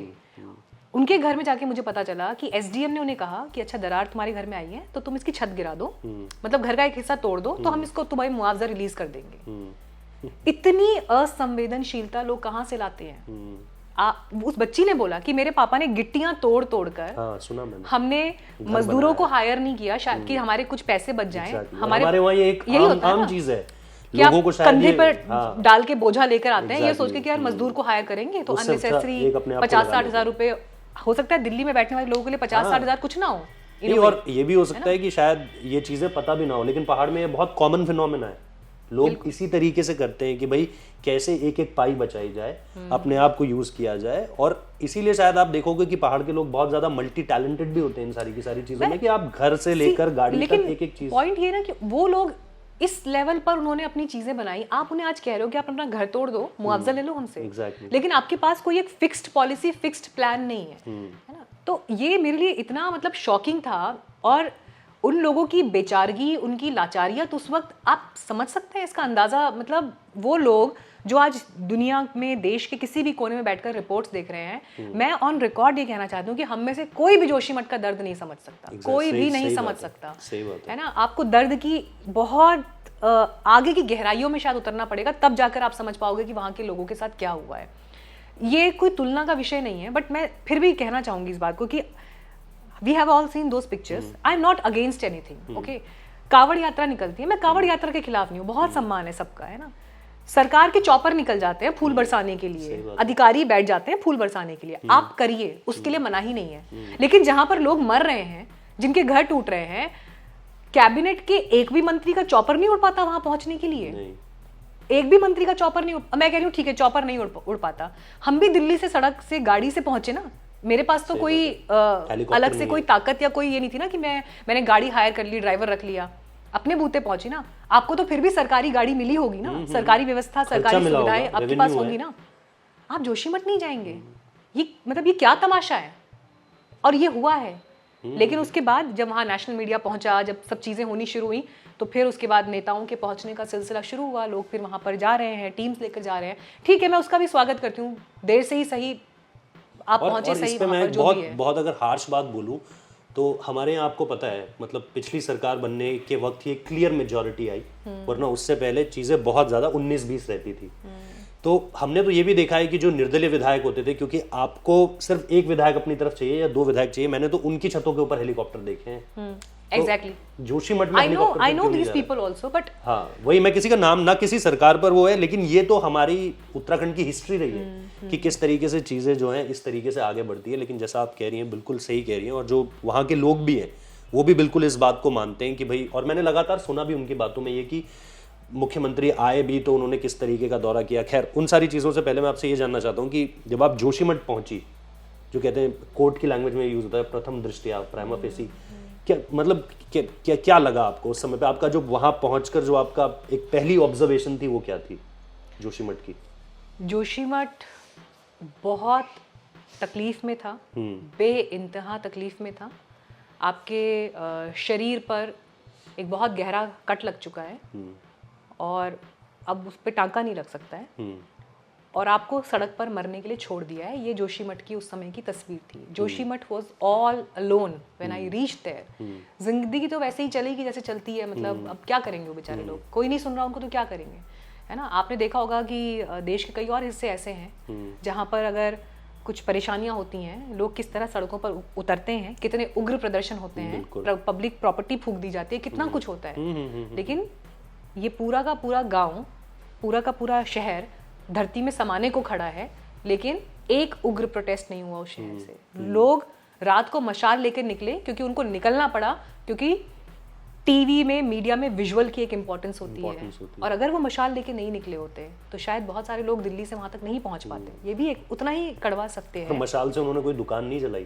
उनके घर में जाके मुझे पता चला कि एसडीएम ने उन्हें कहा कि अच्छा दरार तुम्हारे घर में आई है तो तुम इसकी छत गिरा दो, मतलब घर का एक हिस्सा तोड़ दो, तो हम इसको तुम्हारी मुआवजा रिलीज कर देंगे। इतनी असंवेदनशीलता लोग कहाँ से लाते हैं? उस बच्ची ने बोला कि मेरे पापा ने गिट्टियां तोड़ कर, सुना मैंने, हमने मजदूरों को हायर नहीं किया शायद कि हमारे कुछ पैसे बच जाएं। हमारे वहाँ ये एक आम चीज है, कि आप लोगों को शायद कंधे ये- पर हाँ, डाल के बोझा लेकर आते हैं ये Exactly. सोच के कि यार मजदूर को हायर करेंगे तो उससे अच्छा अननेसेसरी एक अपने आप को 50-60 लगा हजार रुपए हो सकता है दिल्ली में बैठने वाले लोगों के लिए 50-60 हजार कुछ ना हो in a नहीं, way. और ये भी हो सकता है कि शायद ये चीजें पता भी ना हो, लेकिन पहाड़ में ये बहुत कॉमन फिनोमेना है। लोग इसी तरीके से करते हैं कि भाई कैसे एक एक पाई बचाई जाए, अपने आप को यूज किया जाए। और इसीलिए शायद आप देखोगे कि पहाड़ के लोग बहुत ज्यादा मल्टी टैलेंटेड भी होते हैं इन सारी की सारी चीजों में, कि आप घर से लेकर गाड़ी लेकिन तक एक एक चीज। पॉइंट ये ना कि वो लोग इस लेवल पर उन्होंने अपनी चीजें बनाई, आप उन्हें आज कह रहे हो कि आप अपना घर तोड़ दो, मुआवजा ले लो हमसे। Exactly. लेकिन आपके पास कोई एक फिक्स्ड पॉलिसी, फिक्स्ड प्लान नहीं है ना। तो ये मेरे लिए इतना मतलब शॉकिंग था, और उन लोगों की बेचारगी, उनकी लाचारियत उस वक्त आप समझ सकते हैं इसका अंदाजा। मतलब वो लोग जो आज दुनिया में देश के किसी भी कोने में बैठकर रिपोर्ट्स देख रहे हैं, मैं ऑन रिकॉर्ड ये कहना चाहती हूँ कि हम में से कोई भी जोशीमठ का दर्द नहीं समझ सकता। कोई भी नहीं समझ सकता, है ना। आपको दर्द की बहुत आगे की गहराइयों में शायद उतरना पड़ेगा, तब जाकर आप समझ पाओगे कि वहाँ के लोगों के साथ क्या हुआ है। ये कोई तुलना का विषय नहीं है, बट मैं फिर भी कहना चाहूंगी इस बात को कि we have all seen those pictures. I am not against anything, okay. कावड़ यात्रा निकलती है, मैं कावड़ यात्रा के खिलाफ नहीं हूँ, बहुत सम्मान है सबका, है ना। सरकार के चॉपर निकल जाते हैं फूल बरसाने के लिए, अधिकारी बैठ जाते हैं फूल बरसाने के लिए, आप करिए, उसके लिए मना ही नहीं है। लेकिन जहां पर लोग मर रहे हैं, जिनके घर टूट रहे हैं, कैबिनेट के एक भी मंत्री का चॉपर नहीं उड़ पाता वहां पहुंचने के लिए। एक भी मंत्री का चॉपर नहीं मैं कह रही हूँ ठीक है चॉपर नहीं उड़ पाता, हम भी दिल्ली से सड़क से गाड़ी से पहुंचे ना। मेरे पास तो कोई अलग से कोई ताकत या कोई ये नहीं थी ना कि मैंने गाड़ी हायर कर ली, ड्राइवर रख लिया, अपने बूते पहुंची ना। आपको तो फिर भी सरकारी गाड़ी मिली होगी ना, सरकारी व्यवस्था, सरकारी सुविधाएं आपके पास होंगी ना। आप जोशीमठ नहीं जाएंगे, ये मतलब ये क्या तमाशा है। और ये हुआ है, लेकिन उसके बाद जब वहाँ नेशनल मीडिया पहुंचा, जब सब चीजें होनी शुरू हुई, तो फिर उसके बाद नेताओं के पहुंचने का सिलसिला शुरू हुआ। लोग फिर वहां पर जा रहे हैं, टीम्स लेकर जा रहे हैं, ठीक है, मैं उसका भी स्वागत करती हूँ, देर से ही सही आप पहुंचे, सही वहां पर जो भी है। बहुत अगर हार्श बात बोलूं तो हमारे यहाँ आपको पता है, मतलब पिछली सरकार बनने के वक्त ही एक क्लियर मेजॉरिटी आई, वरना उससे पहले चीजें बहुत ज्यादा 19-20 रहती थी। तो हमने तो ये भी देखा है कि जो निर्दलीय विधायक होते थे, क्योंकि आपको सिर्फ एक विधायक अपनी तरफ चाहिए या 2 विधायक चाहिए, मैंने तो उनकी छतों के ऊपर हेलीकॉप्टर देखे हैं। एग्जैक्टली, जोशीमठ में I know these people also, but हाँ, वही, मैं किसी का नाम ना किसी सरकार पर वो है, लेकिन ये तो हमारी उत्तराखंड की हिस्ट्री रही है कि किस तरीके से चीजें जो हैं इस तरीके से आगे बढ़ती है। लेकिन जैसा आप कह रही हैं, बिल्कुल सही कह रही हैं, और जो वहाँ के लोग भी हैं वो भी बिल्कुल इस बात को मानते हैं कि भाई, और मैंने लगातार सुना भी उनकी बातों में ये कि मुख्यमंत्री आए भी तो उन्होंने किस तरीके का दौरा किया। खैर, उन सारी चीज़ों से पहले मैं आपसे ये जानना चाहता हूँ कि जब आप जोशीमठ पहुंची, जो कहते हैं कोर्ट की लैंग्वेज में यूज होता है प्रथम दृष्टया, प्राइमा फेसी, क्या मतलब क्या लगा आपको उस समय पे? आपका जो वहां पहुंचकर जो आपका एक पहली ऑब्जर्वेशन थी वो क्या थी जोशीमठ की? जोशीमठ बहुत तकलीफ में था, बेइंतहा तकलीफ में था। आपके शरीर पर एक बहुत गहरा कट लग चुका है और अब उस पर टांका नहीं लग सकता है, और आपको सड़क पर मरने के लिए छोड़ दिया है। ये जोशीमठ की उस समय की तस्वीर थी। Joshimath was all alone when I reached there. जिंदगी तो वैसे ही चलेगी जैसे चलती है, मतलब अब क्या करेंगे वो बेचारे लोग, कोई नहीं सुन रहा उनको तो क्या करेंगे, है ना। आपने देखा होगा कि देश के कई और हिस्से ऐसे हैं जहाँ पर अगर कुछ परेशानियां होती हैं, लोग किस तरह सड़कों पर उतरते हैं, कितने उग्र प्रदर्शन होते हैं, पब्लिक प्रॉपर्टी फूंक दी जाती है, कितना कुछ होता है। लेकिन ये पूरा का पूरा गाँव, पूरा का पूरा शहर धरती में समाने को खड़ा है, लेकिन एक उग्र प्रोटेस्ट नहीं हुआ उस शहर से। लोग रात को मशाल लेकर निकले, क्योंकि उनको निकलना पड़ा, क्योंकि टीवी में, मीडिया में विजुअल की एक इम्पोर्टेंस होती है। और अगर वो मशाल लेके नहीं निकले होते तो शायद बहुत सारे लोग दिल्ली से वहां तक नहीं पहुंच पाते। ये भी एक उतना ही कड़वा सकते हैं। तो मशाल से उन्होंने कोई दुकान नहीं जलाई,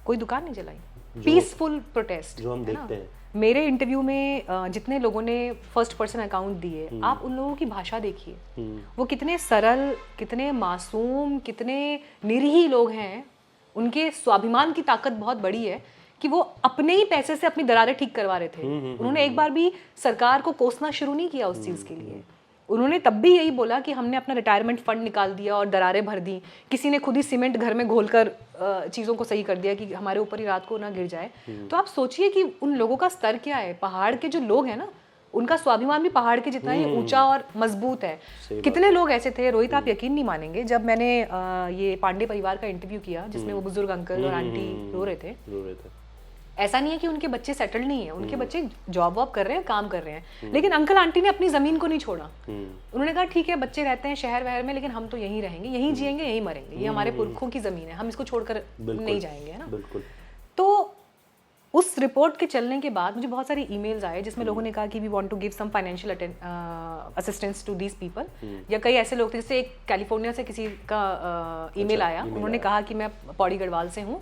कोई दुकान नहीं जलाई, पीसफुल प्रोटेस्ट जो हम देखते हैं। मेरे इंटरव्यू में जितने लोगों ने फर्स्ट पर्सन अकाउंट दिए, आप उन लोगों की भाषा देखिए, वो कितने सरल, कितने मासूम, कितने निरीह लोग हैं। उनके स्वाभिमान की ताकत बहुत बड़ी है कि वो अपने ही पैसे से अपनी दरारें ठीक करवा रहे थे। उन्होंने एक बार भी सरकार को कोसना शुरू नहीं किया उस चीज़ के लिए। उन्होंने तब भी यही बोला कि हमने अपना रिटायरमेंट फंड निकाल दिया और दरारें भर दी। किसी ने खुद ही सीमेंट घर में घोलकर चीज़ों को सही कर दिया कि हमारे ऊपर ही रात को ना गिर जाए। तो आप सोचिए कि उन लोगों का स्तर क्या है। पहाड़ के जो लोग हैं ना, उनका स्वाभिमान भी पहाड़ के जितना ही ऊंचा और मजबूत है। कितने लोग ऐसे थे रोहित, आप यकीन नहीं मानेंगे, जब मैंने ये पांडे परिवार का इंटरव्यू किया जिसमें वो बुजुर्ग अंकल और आंटी रो रहे थे, ऐसा नहीं है कि उनके बच्चे सेटल्ड नहीं है, उनके बच्चे जॉब वॉब कर रहे हैं, काम कर रहे हैं, लेकिन अंकल आंटी ने अपनी जमीन को नहीं छोड़ा। उन्होंने कहा ठीक है बच्चे रहते हैं शहर वहर में, लेकिन हम तो यहीं रहेंगे, यहीं जिएंगे, यहीं मरेंगे, ये हमारे पुरखों की जमीन है, हम इसको छोड़कर नहीं जाएंगे, है ना। बिल्कुल। तो उस रिपोर्ट के चलने के बाद मुझे बहुत सारी ईमेल्स आए जिसमें लोगों ने कहा कि we want to give some financial assistance to these people, या कई ऐसे लोग थे, जैसे एक कैलिफोर्निया से किसी का ईमेल आया, उन्होंने कहा कि मैं पौड़ी गढ़वाल से हूँ,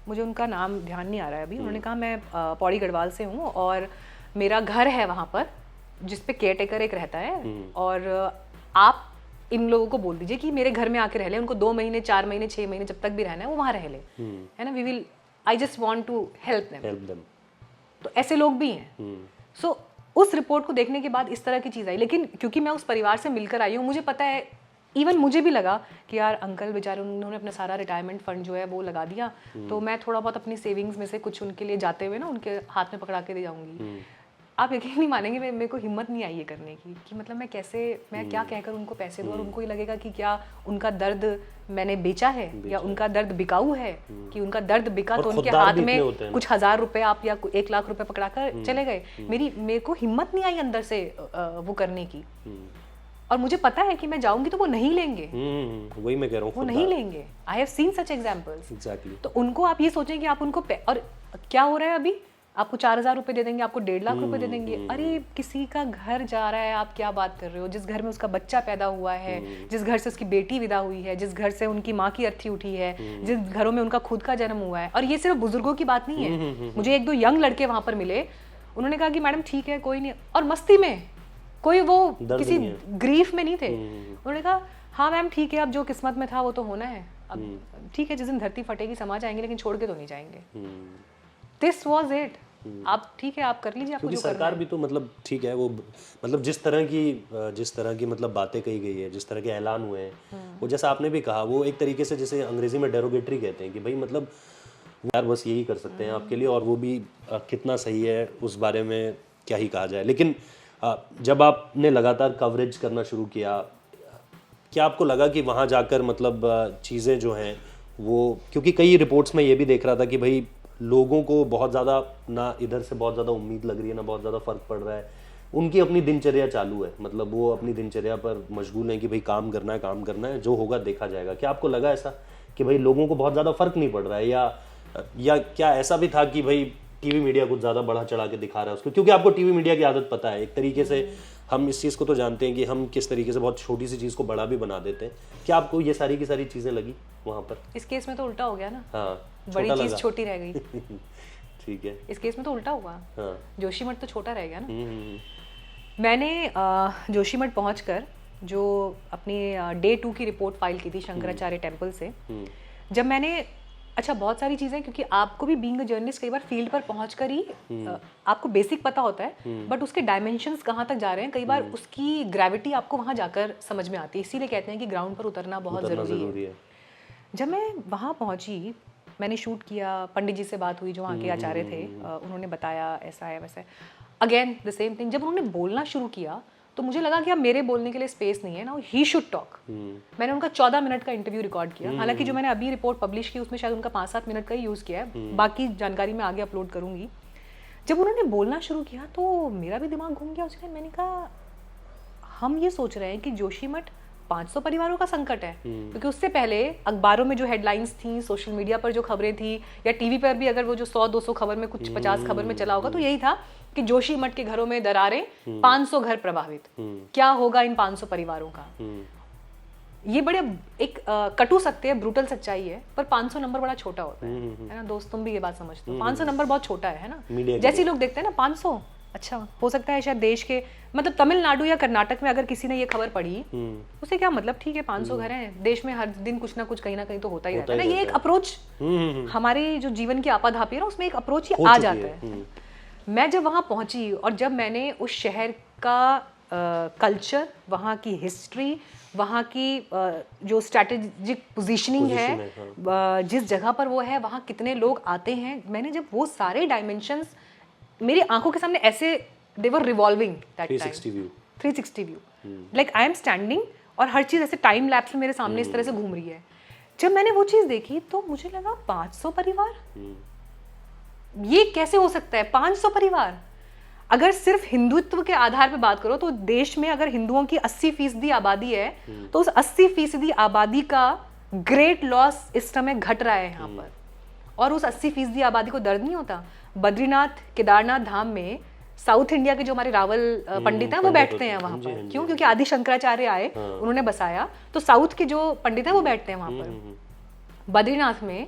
मुझे उनका नाम ध्यान नहीं आ रहा है अभी, उन्होंने कहा मैं पौड़ी गढ़वाल से हूँ और मेरा घर है वहाँ पर जिसपे केयर टेकर एक रहता है, और आप इन लोगों को बोल दीजिए कि मेरे घर में आके रह ले, उनको 2 महीने 4 महीने 6 महीने जब तक भी रहना है वो वहाँ रह ले, है ना, we will I just want to help them. तो ऐसे लोग भी हैं। सो उस रिपोर्ट को देखने के बाद इस तरह की चीज़ आई, लेकिन क्योंकि मैं उस परिवार से मिलकर आई हूँ, मुझे पता है, इवन मुझे भी लगा कि यार अंकल बेचारे उन्होंने अपना सारा रिटायरमेंट फंड जो है वो लगा दिया, तो मैं थोड़ा बहुत अपनी सेविंग्स में से कुछ उनके लिए जाते हुए ना उनके हाथ में पकड़ा के दे जाऊंगी। आप यकीन नहीं मानेंगे, मेरे को हिम्मत नहीं आई ये करने की कि मतलब मैं क्या कहकर उनको पैसे दूँ, और उनको ये लगेगा कि क्या उनका दर्द मैंने बेचा है या उनका दर्द बिकाऊ है, कि उनका दर्द बिका तो उनके हाथ में कुछ 1000 रुपए आप या 1 लाख रुपए पकड़ा कर चले गए। मेरे को हिम्मत नहीं आई अंदर से वो करने की, और मुझे पता है कि मैं जाऊंगी तो वो नहीं लेंगे। वही मैं कह रहा हूँ, वो नहीं लेंगे। I have seen such examples. Exactly. तो उनको आप ये सोचें कि आप उनको और क्या हो रहा है अभी, आपको 4000 रुपए दे देंगे, आपको 1.5 लाख रुपए दे देंगे। अरे किसी का घर जा रहा है, आप क्या बात कर रहे हो, जिस घर में उसका बच्चा पैदा हुआ है, जिस घर से उसकी बेटी विदा हुई है, जिस घर से उनकी माँ की अर्थी उठी है, जिस घरों में उनका खुद का जन्म हुआ है। और ये सिर्फ बुजुर्गों की बात नहीं है, मुझे 1-2 यंग लड़के वहां पर मिले, उन्होंने कहा कि मैडम ठीक है कोई नहीं, और मस्ती में, कोई वो किसी ग्रीफ में नहीं थे। उन्होंने कहा हाँ मैम ठीक है, अब जो किस्मत में था वो तो होना है, अब ठीक है जिस दिन धरती फटेगी समा जाएंगे, लेकिन छोड़ के तो नहीं जाएंगे। This was it. आप ठीक है, आप कर लीजिए, आपको जो करना है। सरकार भी तो मतलब ठीक है, वो मतलब जिस तरह की मतलब बातें कही गई है, जिस तरह के ऐलान हुए हैं, वो जैसा आपने भी कहा, वो एक तरीके से जैसे अंग्रेजी में डेरोगेटरी कहते हैं कि भाई मतलब यार बस यही कर सकते हैं आपके लिए, और वो भी कितना सही है उस बारे में क्या ही कहा जाए। लेकिन जब आपने लगातार कवरेज करना शुरू किया, क्या आपको लगा कि वहाँ जाकर मतलब चीज़ें जो हैं वो, क्योंकि कई रिपोर्ट्स में ये भी देख रहा था कि भाई लोगों को बहुत ज़्यादा ना इधर से बहुत ज़्यादा उम्मीद लग रही है, ना बहुत ज़्यादा फ़र्क पड़ रहा है, उनकी अपनी दिनचर्या चालू है, मतलब वो अपनी दिनचर्या पर मशगूल हैं कि भाई काम करना है, जो होगा देखा जाएगा। क्या आपको लगा ऐसा कि भाई लोगों को बहुत ज़्यादा फ़र्क नहीं पड़ रहा है, या क्या ऐसा भी था कि भाई टीवी मीडिया कुछ ज़्यादा बढ़ा चढ़ा के दिखा रहा है उसको, क्योंकि आपको टीवी मीडिया की आदत पता है, एक तरीके से हम इस चीज़ को तो जानते हैं कि हम किस तरीके से बहुत छोटी सी चीज़ को बड़ा भी बना देते हैं। क्या आपको ये सारी की सारी चीज़ें लगी वहाँ पर? इस केस में तो उल्टा हो गया ना। हाँ, बड़ी चीज़ छोटी रह गई। ठीक है, इस केस में तो उल्टा हुआ। हाँ। जोशीमठ तो छोटा रह गया ना। मैंने जोशीमठ पहुंचकर जो अपनी डे 2 की रिपोर्ट फाइल की थी शंकराचार्य टेम्पल से, जब मैंने बहुत सारी चीज़ें, क्योंकि आपको भी बीइंग अ जर्नलिस्ट कई बार फील्ड पर पहुंचकर ही आपको बेसिक पता होता है, बट उसके डायमेंशंस कहाँ तक जा रहे हैं, कई बार उसकी ग्रेविटी आपको वहाँ जाकर समझ में आती है। इसीलिए कहते हैं कि ग्राउंड पर उतरना बहुत ज़रूरी है। जब मैं वहाँ पहुँची, मैंने शूट किया, पंडित जी से बात हुई जो वहाँ के आचार्य थे, उन्होंने बताया ऐसा है वैसा है, अगेन द सेम थिंग। जब उन्होंने बोलना शुरू किया तो मुझे लगा कि अब मेरे बोलने के लिए स्पेस नहीं है ना, ही शुड टॉक। मैंने उनका 14 मिनट का इंटरव्यू रिकॉर्ड किया, हालांकि जो मैंने अभी रिपोर्ट पब्लिश की उसमें शायद उनका 5-7 मिनट का ही यूज़ किया है, बाकी जानकारी मैं आगे अपलोड करूंगी। जब उन्होंने बोलना शुरू किया तो मेरा भी दिमाग घूम गया उस टाइम। मैंने कहा हम ये सोच रहे हैं कि जोशीमठ 500 परिवारों का संकट है, क्योंकि उससे पहले अखबारों में जो हेडलाइंस थी, सोशल मीडिया पर जो खबरें थी, या टीवी पर भी अगर वो जो 100-200 खबर में कुछ 50 खबर में चला होगा, तो यही था कि जोशीमठ के घरों में दरारें, 500 घर प्रभावित। क्या होगा इन 500 परिवारों का? ये बड़े एक कटु सत्य है, ब्रूटल सच्चाई है, पर 500 नंबर बड़ा छोटा होता है ना दोस्त, तुम भी ये बात समझते हो। 500 नंबर बहुत छोटा है ना, जैसे लोग देखते हैं ना 500, अच्छा हो सकता है शायद देश के मतलब तमिलनाडु या कर्नाटक में अगर किसी ने ये खबर पढ़ी, उसे क्या मतलब, ठीक है 500 घर हैं, देश में हर दिन कुछ ना कुछ कहीं ना कहीं तो होता ही रहता है ना। ये एक अप्रोच हमारे जो जीवन की आपाधापी है ना, उसमें एक अप्रोच ही आ जाता है। मैं जब वहाँ पहुँची और जब मैंने उस शहर का कल्चर, वहाँ की हिस्ट्री, वहाँ की जो स्ट्रैटेजिक पोजीशनिंग है, जिस जगह पर वो है, वहाँ कितने लोग आते हैं, मैंने जब वो सारे डायमेंशंस मेरी आंखों के सामने ऐसे, they were revolving that time, 360 view, like I am standing और हर चीज़ ऐसे टाइम लैप्स में मेरे सामने इस तरह से घूम रही है। जब मैंने वो चीज़ देखी तो मुझे लगा 500 परिवार, ये कैसे हो सकता है? 500 परिवार। अगर सिर्फ हिंदुत्व के आधार पे बात करो तो देश में अगर हिंदुओं की 80% आबादी है तो उस 80% आबादी का ग्रेट लॉस इस समय घट रहा है यहाँ पर, और उस 80% आबादी को दर्द नहीं होता। बद्रीनाथ केदारनाथ धाम में साउथ इंडिया के जो हमारे रावल पंडित हैं वो बैठते हैं वहां पर। क्यों? क्योंकि आदि शंकराचार्य आए, उन्होंने बसाया, तो साउथ के जो पंडित हैं वो बैठते हैं वहां पर। बद्रीनाथ में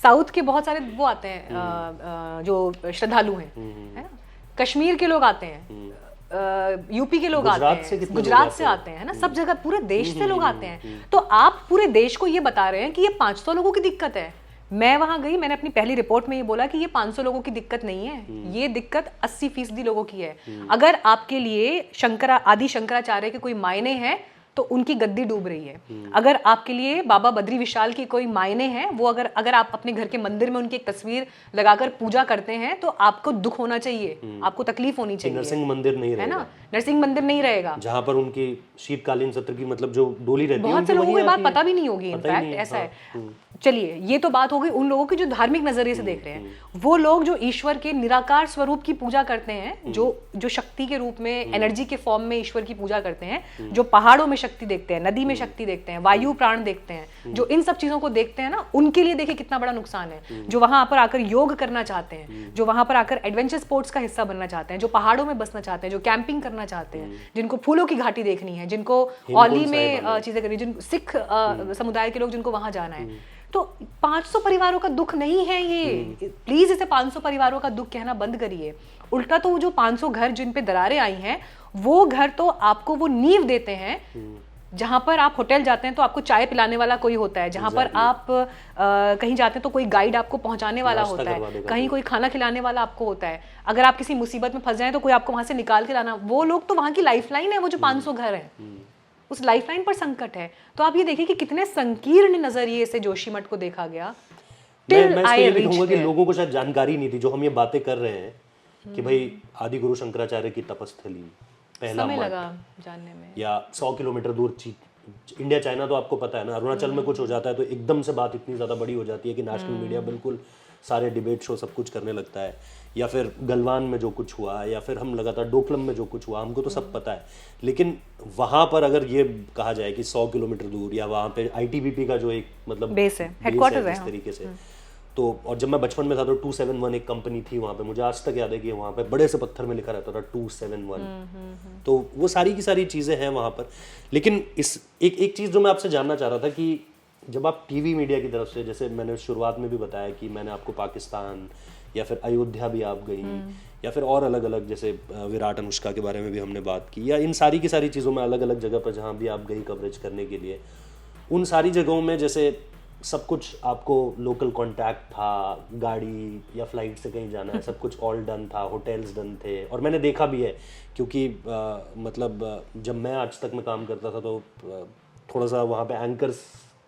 साउथ के बहुत सारे वो आते हैं जो श्रद्धालु हैं, है ना? कश्मीर के लोग आते हैं, यूपी के लोग आते हैं, गुजरात से आते हैं, है ना? सब जगह पूरे देश से लोग आते हैं। तो आप पूरे देश को ये बता रहे हैं कि ये 500 लोगों की दिक्कत है। मैं वहां गई, मैंने अपनी पहली रिपोर्ट में ये बोला कि ये 500 लोगों की दिक्कत नहीं है, ये दिक्कत 80% लोगों की है। अगर आपके लिए आदि शंकराचार्य के कोई मायने हैं तो उनकी गद्दी डूब रही है। अगर आपके लिए बाबा बद्री विशाल की कोई मायने हैं, वो अगर आप अपने घर के मंदिर में उनकी एक तस्वीर लगाकर पूजा करते हैं तो आपको दुख होना चाहिए, आपको तकलीफ होनी चाहिए। नरसिंह मंदिर नहीं रहेगा, है ना? नरसिंह मंदिर नहीं रहेगा, जहां पर उनकी शीतकालीन सत्र की मतलब जो डोली रहती है, बहुत से लोगों को ये बात पता भी नहीं होगी। इनफैक्ट ऐसा है। चलिए, ये तो बात हो गई उन लोगों की जो धार्मिक नजरिए से देख रहे हैं। वो लोग जो ईश्वर के निराकार स्वरूप की पूजा करते हैं, जो शक्ति के रूप में, एनर्जी के फॉर्म में ईश्वर की पूजा करते हैं, जो पहाड़ों में शक्ति देखते हैं, नदी में शक्ति देखते हैं, वायु प्राण देखते हैं, जो इन सब चीजों को देखते हैं ना, उनके लिए देखिए कितना बड़ा नुकसान है। जो वहां पर आकर योग करना चाहते हैं, जो वहां पर आकर एडवेंचर स्पोर्ट्स का हिस्सा बनना चाहते हैं, जो पहाड़ों में बसना चाहते हैं, जो कैंपिंग करना चाहते हैं, जिनको फूलों की घाटी देखनी है, जिनको औली में चीजें करनी, जिन सिख समुदाय के लोग जिनको वहां जाना है, तो 500 परिवारों का दुख नहीं है ये। प्लीज इसे 500 परिवारों का दुख कहना बंद करिए। उल्टा तो जो 500 घर जिन पे दरारें आई हैं, वो घर तो आपको वो नींव देते हैं जहां पर आप होटल जाते हैं तो आपको चाय पिलाने वाला कोई होता है, जहां पर आप कहीं जाते हैं तो कोई गाइड आपको पहुंचाने वाला होता है, कहीं कोई खाना खिलाने वाला आपको होता है, अगर आप किसी मुसीबत में फंस जाए तो कोई आपको वहां से निकाल के लाना, वो लोग तो वहां की लाइफलाइन है। वो जो 500 घर है उस लाइफलाइन पर संकट है। तो आप ये देखिए कि कितने संकीर्ण नजरिए से जोशीमठ को देखा गया। मैं इसको ये भी कहूंगा कि लोगों को शायद जानकारी नहीं थी, जो हम ये बातें कर रहे हैं कि भाई आदि गुरु शंकराचार्य की तपस्थली, पहला समय लगा जानने में, या 100 किलोमीटर दूर इंडिया चाइना तो आपको पता है ना, अरुणाचल में कुछ हो जाता है तो एकदम से बात इतनी ज़्यादा बड़ी हो जाती है कि नेशनल मीडिया बिल्कुल सारे डिबेट शो सब कुछ करने लगता है, या फिर गलवान में जो कुछ हुआ, या फिर हम लगातार डोकलम में जो कुछ हुआ, हमको तो सब पता है। लेकिन वहाँ पर अगर ये कहा जाए कि 100 किलोमीटर दूर, या वहाँ पे ITBP का जो एक मतलब बेस है, हेडक्वार्टर्स है, इस तरीके से, तो और जब मैं बचपन में था तो 271 एक कंपनी थी वहाँ पे, मुझे आज तक याद है कि वहाँ पे बड़े से पत्थर में लिखा रहता था 271। तो वो सारी की सारी चीज़ें हैं वहाँ पर। लेकिन इस एक चीज़ जो मैं आपसे जानना चाह रहा था कि जब आप टीवी मीडिया की तरफ से, जैसे मैंने शुरुआत में भी बताया कि मैंने आपको पाकिस्तान या फिर अयोध्या भी आप गई, या फिर और अलग अलग, जैसे विराट अनुष्का के बारे में भी हमने बात की, या इन सारी की सारी चीज़ों में अलग अलग जगह पर जहाँ भी आप गई कवरेज करने के लिए, उन सारी जगहों में जैसे सब कुछ आपको लोकल कॉन्टैक्ट था, गाड़ी या फ्लाइट से कहीं जाना है, सब कुछ ऑल डन था, होटल्स डन थे। और मैंने देखा भी है क्योंकि मतलब जब मैं आज तक में काम करता था तो थोड़ा सा वहाँ पे एंकर्स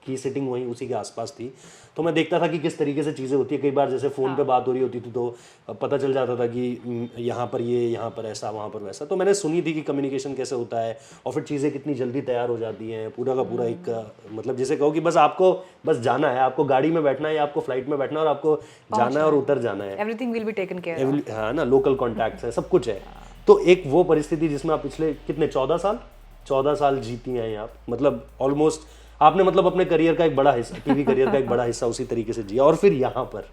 की सिटिंग वहीं उसी के आसपास थी, तो मैं देखता था कि किस तरीके से चीज़ें होती है। कई बार जैसे फ़ोन पे बात हो रही होती थी तो पता चल जाता था कि यहाँ पर ये, यहाँ पर ऐसा, वहाँ पर वैसा। तो मैंने सुनी थी कि कम्युनिकेशन कैसे होता है और फिर चीज़ें कितनी जल्दी तैयार हो जाती हैं, पूरा का पूरा एक मतलब जैसे कहो कि बस आपको बस जाना है, आपको गाड़ी में बैठना है या आपको फ्लाइट में बैठना है और आपको जाना है और उतर जाना है, everything will be taken care, हाँ ना, लोकल कॉन्टैक्ट्स है, सब कुछ है। तो एक वो परिस्थिति जिसमें आप पिछले कितने 14 साल जीती हैं आप, मतलब ऑलमोस्ट आपने मतलब अपने करियर का एक बड़ा हिस्सा, टीवी करियर का एक बड़ा हिस्सा उसी तरीके से जिया। और फिर यहाँ पर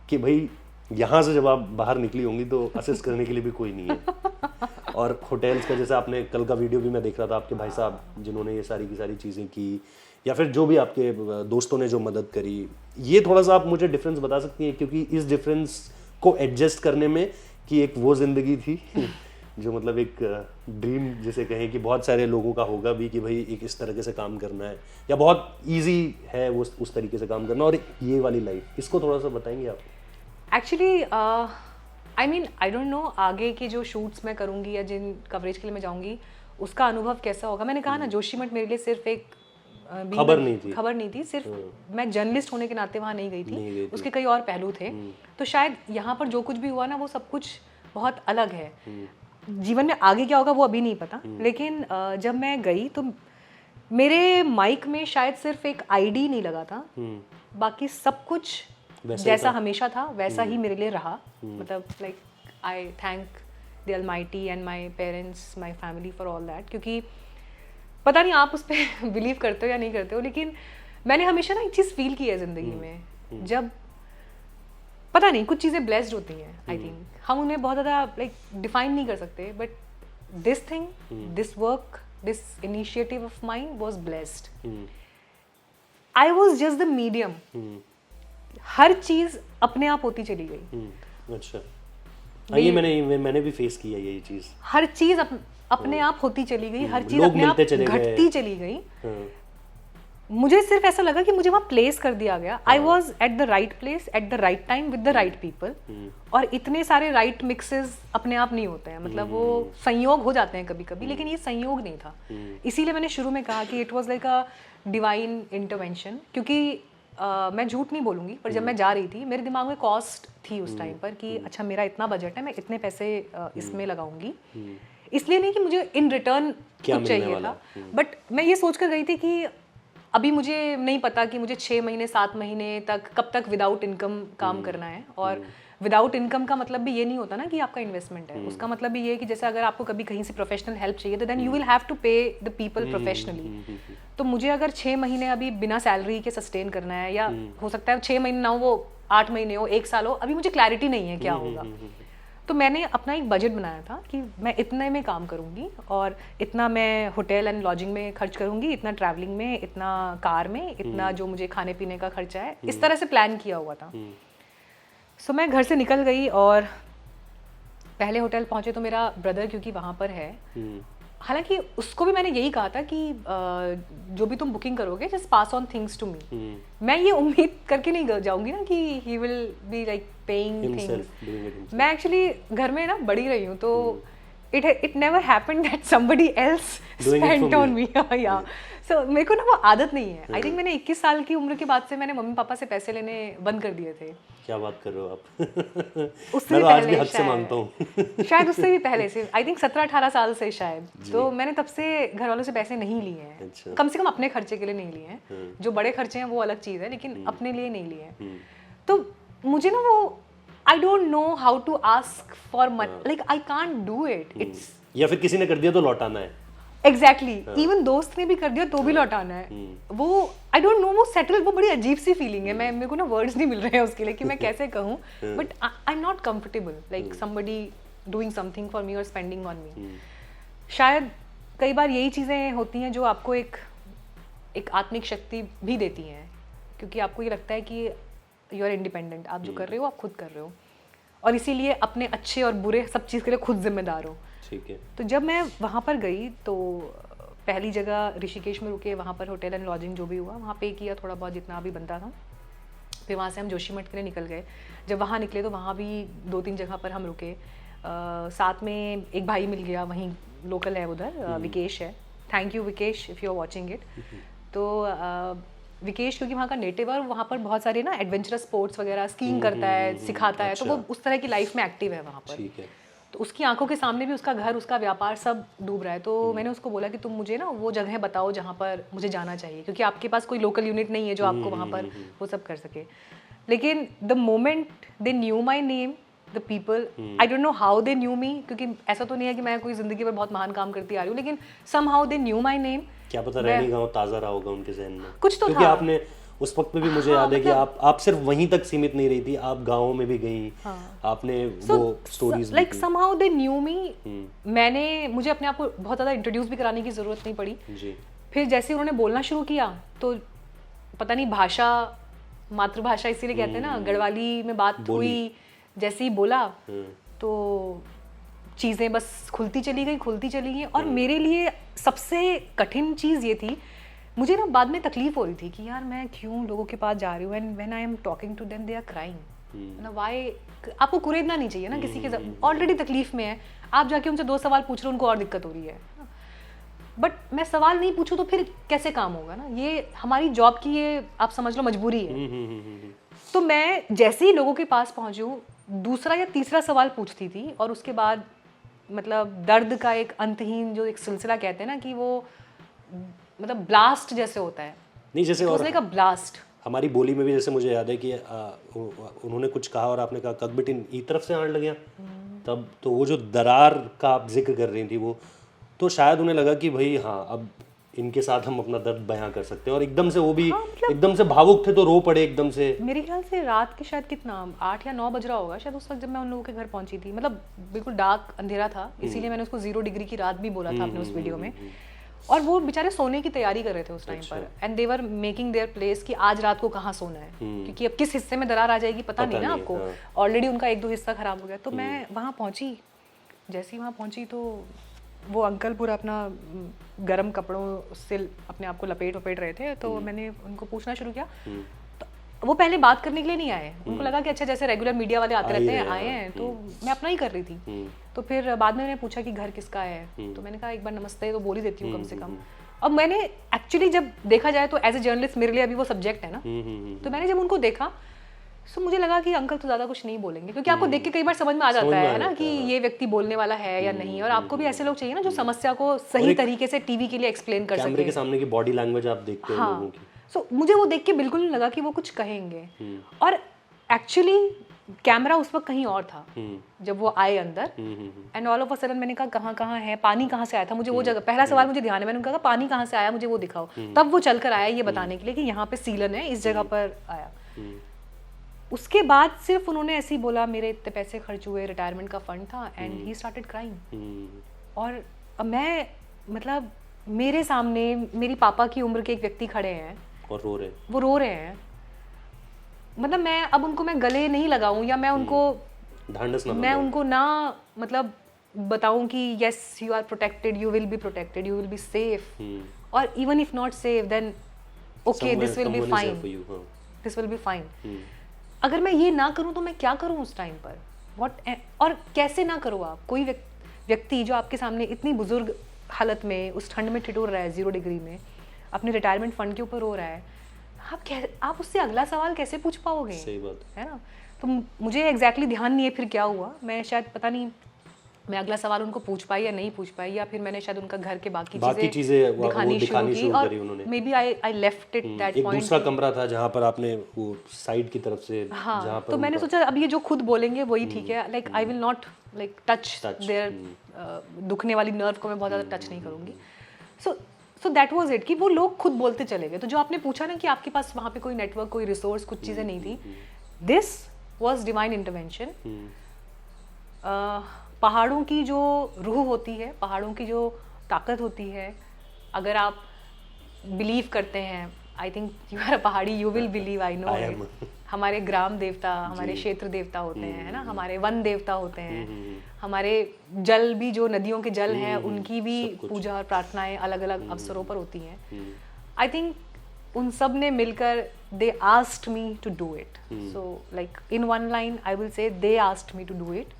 कि भाई यहाँ से जब आप बाहर निकली होंगी तो असेस करने के लिए भी कोई नहीं है। और होटल्स का जैसे आपने कल का वीडियो भी मैं देख रहा था, आपके भाई साहब जिन्होंने ये सारी की सारी चीज़ें की, या फिर जो भी आपके दोस्तों ने जो मदद करी, ये थोड़ा सा आप मुझे डिफरेंस बता सकती हैं? क्योंकि इस डिफरेंस को एडजस्ट करने में कि एक वो जिंदगी थी जो मतलब एक ड्रीम जिसे कहें कि बहुत सारे लोगों का होगा भी कि भाई एक इस तरीके से काम करना है, या बहुत इजी है वो उस तरीके से काम करना, और ये वाली लाइफ, इसको थोड़ा सा बताएंगे आप? एक्चुअली आई डोंट नो आगे के जो शूट्स मैं करूँगी या जिन कवरेज के लिए मैं जाऊँगी उसका अनुभव कैसा होगा। मैंने कहा ना, जोशीमठ मेरे लिए सिर्फ एक खबर नहीं थी, सिर्फ मैं जर्नलिस्ट होने के नाते वहाँ नहीं गई थी, उसके कई और पहलू थे। तो शायद यहाँ पर जो कुछ भी हुआ ना वो सब कुछ बहुत अलग है। जीवन में आगे क्या होगा वो अभी नहीं पता, लेकिन जब मैं गई तो मेरे माइक में शायद सिर्फ एक आईडी नहीं लगा था, बाकी सब कुछ जैसा हमेशा था वैसा ही मेरे लिए रहा. मतलब like I thank the Almighty and my parents, my family for all that. क्योंकि पता नहीं आप उस पर बिलीव करते हो या नहीं करते हो, लेकिन मैंने हमेशा ना एक चीज़ फील की है ज़िंदगी में, जब पता नहीं कुछ चीज़ें ब्लेस्ड होती हैं. आई थिंक हम उन्हें बहुत ज़्यादा लाइक डिफाइन नहीं कर सकते, but this thing, this work, this initiative of mine was blessed. I was just the medium. हर चीज़ अपने आप होती चली गई. अच्छा, ये मैंने भी फेस किया यही चीज़. हर चीज़ अपने आप होती चली गई, हर चीज़ अपने आप घटती चली गई. मुझे सिर्फ ऐसा लगा कि मुझे वहाँ प्लेस कर दिया गया. I was at the right place at the right time with the right people. और इतने सारे राइट मिक्सेस अपने आप नहीं होते हैं, मतलब वो संयोग हो जाते हैं कभी कभी, लेकिन ये संयोग नहीं था. इसीलिए मैंने शुरू में कहा कि it was like a divine intervention. क्योंकि मैं झूठ नहीं बोलूँगी, पर जब मैं जा रही थी मेरे दिमाग में कॉस्ट थी उस टाइम पर कि अच्छा मेरा इतना बजट है, मैं इतने पैसे इसमें लगाऊंगी. इसलिए नहीं कि मुझे इन रिटर्न कुछ चाहिए था, बट मैं ये सोच कर गई थी कि अभी मुझे नहीं पता कि मुझे 6 महीने 7 महीने तक कब तक विदाउट इनकम काम करना है. और विदाउट इनकम का मतलब भी ये नहीं होता ना कि आपका इन्वेस्टमेंट है. उसका मतलब भी ये है कि जैसे अगर आपको कभी कहीं से प्रोफेशनल हेल्प चाहिए तो then you will have to pay the people professionally. तो मुझे अगर 6 महीने अभी बिना सैलरी के सस्टेन करना है, या हो सकता है 6 महीने ना हो, वो 8 महीने हो, 1 साल हो, अभी मुझे क्लैरिटी नहीं है क्या होगा. तो मैंने अपना एक बजट बनाया था कि मैं इतने में काम करूंगी और इतना मैं होटल एंड लॉजिंग में खर्च करूंगी, इतना ट्रैवलिंग में, इतना कार में, इतना जो मुझे खाने पीने का खर्चा है. इस तरह से प्लान किया हुआ था. सो मैं घर से निकल गई और पहले होटल पहुंचे तो मेरा ब्रदर क्योंकि वहाँ पर है, हालांकि उसको भी मैंने यही कहा था कि जो भी तुम बुकिंग करोगे just pass on things to me. मैं ये उम्मीद करके नहीं जाऊंगी ना कि he will be like paying things. मैं एक्चुअली घर में ना बड़ी रही हूँ, तो it never happened that somebody else spent on me. yeah. So मेरे को ना वो आदत नहीं है. आई थिंक मैंने 21 साल की उम्र के बाद से मैंने मम्मी पापा से पैसे लेने बंद कर दिए थे. क्या बात कर रहे हो आप? उससे मैं भी तो आज पहले भी हद से मांगता हूँ. शायद उससे भी पहले से, आई थिंक 17-18 साल से शायद. तो मैंने तब से घर वालों से पैसे नहीं लिए हैं. अच्छा. कम से कम अपने खर्चे के लिए नहीं लिए हैं. जो बड़े खर्चे हैं वो अलग चीज़ है, लेकिन अपने लिए नहीं लिए हैं. तो मुझे ना वो I don't know how to ask for money. Like I can't do it. It's या फिर किसी ने कर दिया तो लौटाना है. Exactly. Even दोस्त ने भी कर दिया तो भी लौटाना है. वो I don't know, वो settle, वो बड़ी अजीब सी फीलिंग है. मेरे को ना वर्ड्स नहीं मिल रहे हैं उसके लिए कि मैं कैसे कहूँ. But I'm not comfortable like somebody doing something for me or spending on me. शायद कई बार यही चीज़ें होती हैं जो आपको एक आत्मिक शक्ति भी देती हैं, क्योंकि आपको ये लगता है कि यू आर इंडिपेंडेंट. आप जो कर रहे हो आप खुद कर रहे हो, और इसीलिए अपने अच्छे और बुरे सब चीज़ के लिए खुद जिम्मेदार हो. ठीक है. तो जब मैं वहाँ पर गई तो पहली जगह ऋषिकेश में रुके, वहाँ पर होटल एंड लॉजिंग जो भी हुआ वहाँ पे किया थोड़ा बहुत जितना भी बनता था. फिर वहाँ से हम जोशीमठ के लिए निकल गए. जब वहाँ निकले तो वहाँ भी 2-3 जगह पर हम रुके. साथ में एक भाई मिल गया, वहीं लोकल है उधर, विकेश है. Thank you Vikesh if you are watching it. तो विकेश क्योंकि वहाँ का नेटिव है और वहाँ पर बहुत सारे ना एडवेंचरस स्पोर्ट्स वगैरह, स्कीइंग करता है, सिखाता है. तो वो उस तरह की लाइफ में एक्टिव है वहाँ पर. ठीक है. तो उसकी आंखों के सामने भी उसका घर, उसका व्यापार सब डूब रहा है. तो मैंने उसको बोला कि तुम मुझे ना वो जगह बताओ जहाँ पर मुझे जाना चाहिए, क्योंकि आपके पास कोई लोकल यूनिट नहीं है जो आपको वहाँ पर वो सब कर सके. लेकिन the moment they knew my name, the people, I don't know how they knew me, क्योंकि ऐसा तो नहीं है कि मैं कोई ज़िंदगी पर बहुत महान काम करती आ रही हूँ, लेकिन somehow they knew my name. क्या पता रहनी गाँव ताज़ा रहा होगा उनके जहन में. कुछ तो क्योंकि था. आपने उस वक्त में भी मुझे याद है कि आप सिर्फ वहीं तक सीमित नहीं रही थी, आप गाँव में भी गई. आपने वो stories like somehow they knew me. मुझे अपने आप को बहुत ज़्यादा इंट्रोड्यूस भी कराने की ज़रूरत नहीं पड़ी. जी. फिर जैसे उन्होंने बोलना शुरू किया तो पता नहीं, भाषा मातृभाषा इसीलिए कहते हैं ना, गढ़वाली में बात हुई, जैसे ही बोला तो चीज़ें बस खुलती चली गई. और मेरे लिए सबसे कठिन चीज़ ये थी, मुझे ना बाद में तकलीफ हो रही थी कि यार मैं क्यों लोगों के पास जा रही हूँ, and when I am talking to them they are crying. ना वाई, आपको कुरेदना नहीं चाहिए ना किसी के, ऑलरेडी तकलीफ में है, आप जाके उनसे 2 सवाल पूछ रहे हो, उनको और दिक्कत हो रही है. बट मैं सवाल नहीं पूछूं तो फिर कैसे काम होगा ना. ये हमारी जॉब की, ये आप समझ लो मजबूरी है. तो मैं जैसे ही लोगों के पास पहुंची हूँ, दूसरा या तीसरा सवाल पूछती थी, और उसके बाद मतलब दर्द का एक अंतहीन जो एक सिलसिला कहते हैं ना, कि वो मतलब ब्लास्ट जैसे होता है. नहीं, जैसे और लाइक अ ब्लास्ट. हमारी बोली में भी जैसे मुझे याद है कि उन्होंने कुछ कहा और आपने कहा कक बिटिन ई तरफ से आने लगे, तब तो वो जो दरार का आप जिक्र कर रही थी वो, तो शायद उन्हें लगा कि भाई हाँ अब इनके साथ हम अपना दर्द बयां कर सकते हैं, और एकदम से वो भी एकदम से भावुक थे तो रो पड़े एकदम से। मेरे ख्याल से रात के शायद कितना 8 या 9 बज रहा होगा शायद उस वक्त जब मैं उन लोगों के घर पहुंची थी, मतलब बिल्कुल डार्क अंधेरा था, इसीलिए मैंने उसको 0 डिग्री की रात भी बोला था अपने उस वीडियो में। और वो बेचारे सोने की तैयारी कर रहे थे उस टाइम पर, and they were making their place कि आज रात को कहाँ सोना है, क्योंकि अब किस हिस्से में दरार आ जाएगी पता नहीं ना आपको, ऑलरेडी उनका 1-2 हिस्सा खराब हो गया। तो मैं वहाँ पहुँची, जैसे ही वहाँ पहुँची तो वो अंकल पूरा अपना गर्म कपड़ों से अपने आप को लपेट वपेट रहे थे, तो मैंने उनको पूछना शुरू किया। तो वो पहले बात करने के लिए नहीं आए, उनको लगा कि अच्छा जैसे रेगुलर मीडिया वाले आते रहते हैं आए हैं, तो मैं अपना ही कर रही थी। तो फिर बाद में मैंने पूछा कि घर किसका है, तो मैंने कहा एक बार नमस्ते तो बोल ही देती हूँ कम से कम। अब मैंने एक्चुअली जब देखा जाए तो एज ए जर्नलिस्ट मेरे लिए अभी वो सब्जेक्ट है ना, तो मैंने जब उनको देखा तो मुझे लगा कि अंकल तो ज़्यादा कुछ नहीं बोलेंगे, क्योंकि आपको देख के कई बार समझ में आ जाता है ना कि ये व्यक्ति बोलने वाला है या नहीं, और आपको भी ऐसे लोग चाहिए ना जो समस्या को सही तरीके से टीवी के लिए एक्सप्लेन कर सके, कैमरे के सामने की बॉडी लैंग्वेज आप देखते हो लोगों की। सो मुझे वो देख के बिल्कुल नहीं लगा कि वो कुछ कहेंगे, और एक्चुअली कैमरा उस वक्त कहीं और था जब वो आए अंदर, and all of a sudden मैंने कहा कहाँ कहाँ है, पानी कहाँ से आया था, मुझे वो जगह पहला सवाल मुझे ध्यान है, मैंने कहा पानी कहाँ से आया मुझे वो दिखाओ, तब वो चलकर आया ये बताने के लिए कि यहाँ पे सीलन है, इस जगह पर आया। उसके बाद सिर्फ उन्होंने ऐसे ही बोला मेरे इतने पैसे खर्च हुए, रिटायरमेंट का फंड था, एंड ही स्टार्टेड क्राइंग। और मैं मतलब मेरे सामने मेरी पापा की उम्र के एक व्यक्ति खड़े हैं और रो रहे हैं, मतलब मैं अब उनको मैं गले नहीं लगाऊं या मैं उनको मैं उनको ना मतलब बताऊं कि yes you are protected, you will be protected, you will be safe, और even if not safe then okay this will be fine, this will be fine. अगर मैं ये ना करूं तो मैं क्या करूं उस टाइम पर, व्हाट, और कैसे ना करूं। आप कोई व्यक्ति जो आपके सामने इतनी बुजुर्ग हालत में उस ठंड में ठिठुर रहा है 0 डिग्री में, अपने रिटायरमेंट फंड के ऊपर रो रहा है, आप उससे अगला सवाल कैसे पूछ पाओगे? सही बात है ना। तो मुझे एग्जैक्टली ध्यान नहीं है फिर क्या हुआ, मैं शायद पता नहीं मैं अगला सवाल उनको पूछ पाई या नहीं पूछ पाई, या फिर मैंने शायद उनका घर के बाकी चीजें दिखानी शुरू की, और maybe I left it that point. एक दूसरा कमरा था जहाँ पर आपने वो साइड की तरफ से, हाँ, जहाँ पर तो मैंने सोचा अब ये जो खुद बोलेंगे वही ठीक है, like I will not like touch their दुखने वाली नर्व को मैं बहुत ज़्यादा टच नहीं करूँगी। सो दैट वाज इट कि वो लोग खुद बोलते चले गए। तो जो आपने पूछा ना कि आपके पास वहाँ पे कोई नेटवर्क, कोई रिसोर्स, कुछ चीज़ें नहीं थी, दिस वाज डिवाइन इंटरवेंशन। पहाड़ों की जो रूह होती है, पहाड़ों की जो ताकत होती है, अगर आप बिलीव करते हैं, I think you are a Pahadi, you will believe, I know it. हमारे ग्राम देवता, हमारे क्षेत्र देवता होते हैं, है ना, हमारे वन देवता होते हैं, हमारे जल भी जो नदियों के जल हैं उनकी भी पूजा और प्रार्थनाएं अलग अलग अवसरों पर होती हैं। आई थिंक उन सब ने मिलकर they asked me to do it. So like in one line I will say they asked me to do it,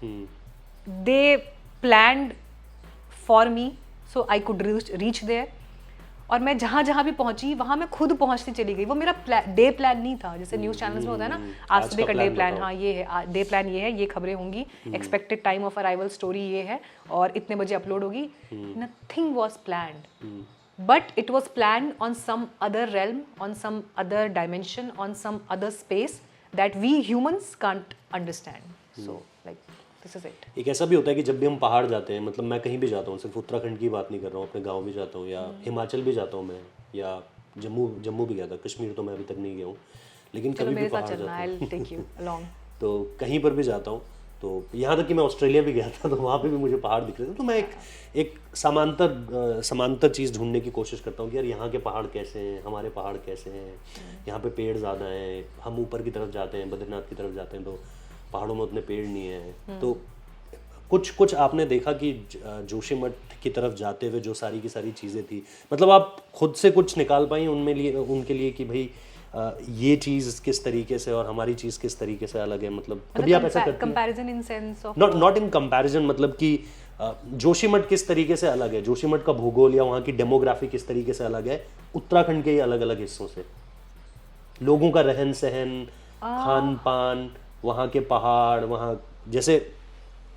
they planned for me so I could reach there, और मैं जहाँ जहाँ भी पहुंची वहाँ मैं खुद पहुंचती चली गई। वो मेरा डे प्लान नहीं था, जैसे न्यूज़ चैनल्स में होता है ना, आज सुबह का डे प्लान, हाँ ये है डे प्लान, ये है, ये खबरें होंगी, expected time of arrival story ये है, और इतने बजे अपलोड होगी। Nothing was planned, but it was planned on some other realm, on some other dimension, on some other space that we humans can't understand. So like this is it. एक ऐसा भी होता है कि जब भी हम पहाड़ जाते हैं, मतलब मैं कहीं भी जाता हूँ, सिर्फ उत्तराखंड की बात नहीं कर रहा हूँ, अपने गांव भी जाता हूँ, या हिमाचल भी जाता हूँ मैं, या जम्मू भी गया था, कश्मीर तो मैं अभी तक नहीं गया हूँ, लेकिन कभी भी पहाड़ जाता हूँ तो कहीं पर भी जाता हूँ, तो यहाँ तक कि मैं ऑस्ट्रेलिया भी गया था तो वहाँ पे भी मुझे पहाड़ दिख रहे थे, तो मैं एक समांतर चीज़ ढूंढने की कोशिश करता हूँ कि यार यहाँ के पहाड़ कैसे हैं, हमारे पहाड़ कैसे हैं, यहाँ पे पेड़ ज़्यादा हैं, हम ऊपर की तरफ जाते हैं, बद्रीनाथ की तरफ जाते हैं तो पहाड़ों में उतने पेड़ नहीं हैं। तो कुछ आपने देखा कि जोशीमठ की तरफ जाते हुए जो सारी की सारी चीज़ें थी, मतलब आप खुद से कुछ निकाल पाई उनके लिए कि भाई ये चीज़ किस तरीके से और हमारी चीज़ किस तरीके से अलग है, मतलब कभी आप ऐसा करते हैं? Comparison in sense of not in comparison, मतलब कि जोशीमठ किस तरीके से अलग है, जोशीमठ का भूगोल या वहाँ की डेमोग्राफी किस तरीके से अलग है उत्तराखंड के अलग अलग हिस्सों से, लोगों का रहन सहन, खान पान, वहाँ के पहाड़, वहाँ जैसे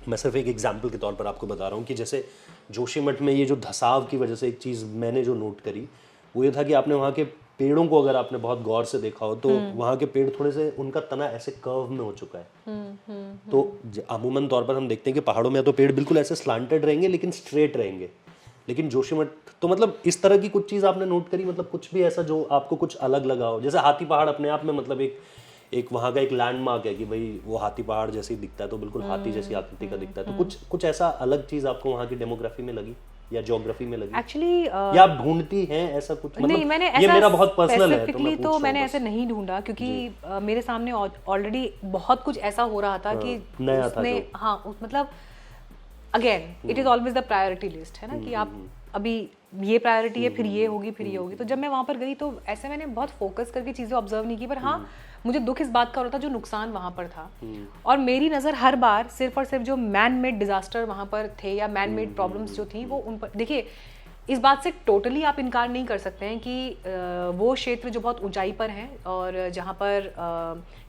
मैं सिर्फ एक एग्जाम्पल के तौर पर आपको बता रहा हूँ कि जैसे जोशीमठ में ये जो धसाव की वजह से एक चीज़ मैंने जो नोट करी वो ये था कि आपने वहाँ के पेड़ों को अगर आपने बहुत गौर से देखा हो तो वहाँ के पेड़ थोड़े से उनका तना ऐसे कर्व में हो चुका है। तो अमूमन तौर पर हम देखते हैं कि पहाड़ों में तो पेड़ बिल्कुल ऐसे स्लांटेड रहेंगे लेकिन स्ट्रेट रहेंगे, लेकिन जोशीमठ तो मतलब इस तरह की कुछ चीज़ आपने नोट करी, मतलब कुछ भी ऐसा जो आपको कुछ अलग लगा हो? जैसे हाथी पहाड़ अपने आप में मतलब एक वहाँ का एक लैंडमार्क है कि भाई वो हाथी पहाड़ जैसे ही दिखता है, तो बिल्कुल हाथी जैसी आकृति का दिखता है। तो कुछ ऐसा अलग चीज़ आपको वहाँ की डेमोग्राफी में लगी या ज्योग्राफी में लगी एक्चुअली? या आप ढूंढती हैं ऐसा कुछ? मतलब नहीं, मैंने ये ऐसा मेरा बहुत पर्सनल है स्पेसिफिकली तो मैंने ऐसे नहीं ढूंढा, क्योंकि मेरे सामने ऑलरेडी बहुत कुछ ऐसा हो रहा था कि नया था उसने मतलब again it is always the priority list है ना, कि आप अभी ये प्रायोरिटी है, फिर ये होगी, फिर ये होगी। तो जब मैं वहाँ पर गई तो ऐसे मैंने बहुत फोकस करके चीज़ें ऑब्जर्व नहीं की, पर हाँ मुझे दुख इस बात का हो रहा था जो नुकसान वहाँ पर था। और मेरी नज़र हर बार सिर्फ और सिर्फ जो मैन मेड डिजास्टर वहाँ पर थे या मैन मेड प्रॉब्लम्स जो थी वो उन पर। देखिए, इस बात से टोटली आप इनकार नहीं कर सकते हैं कि वो क्षेत्र जो बहुत ऊंचाई पर हैं और जहाँ पर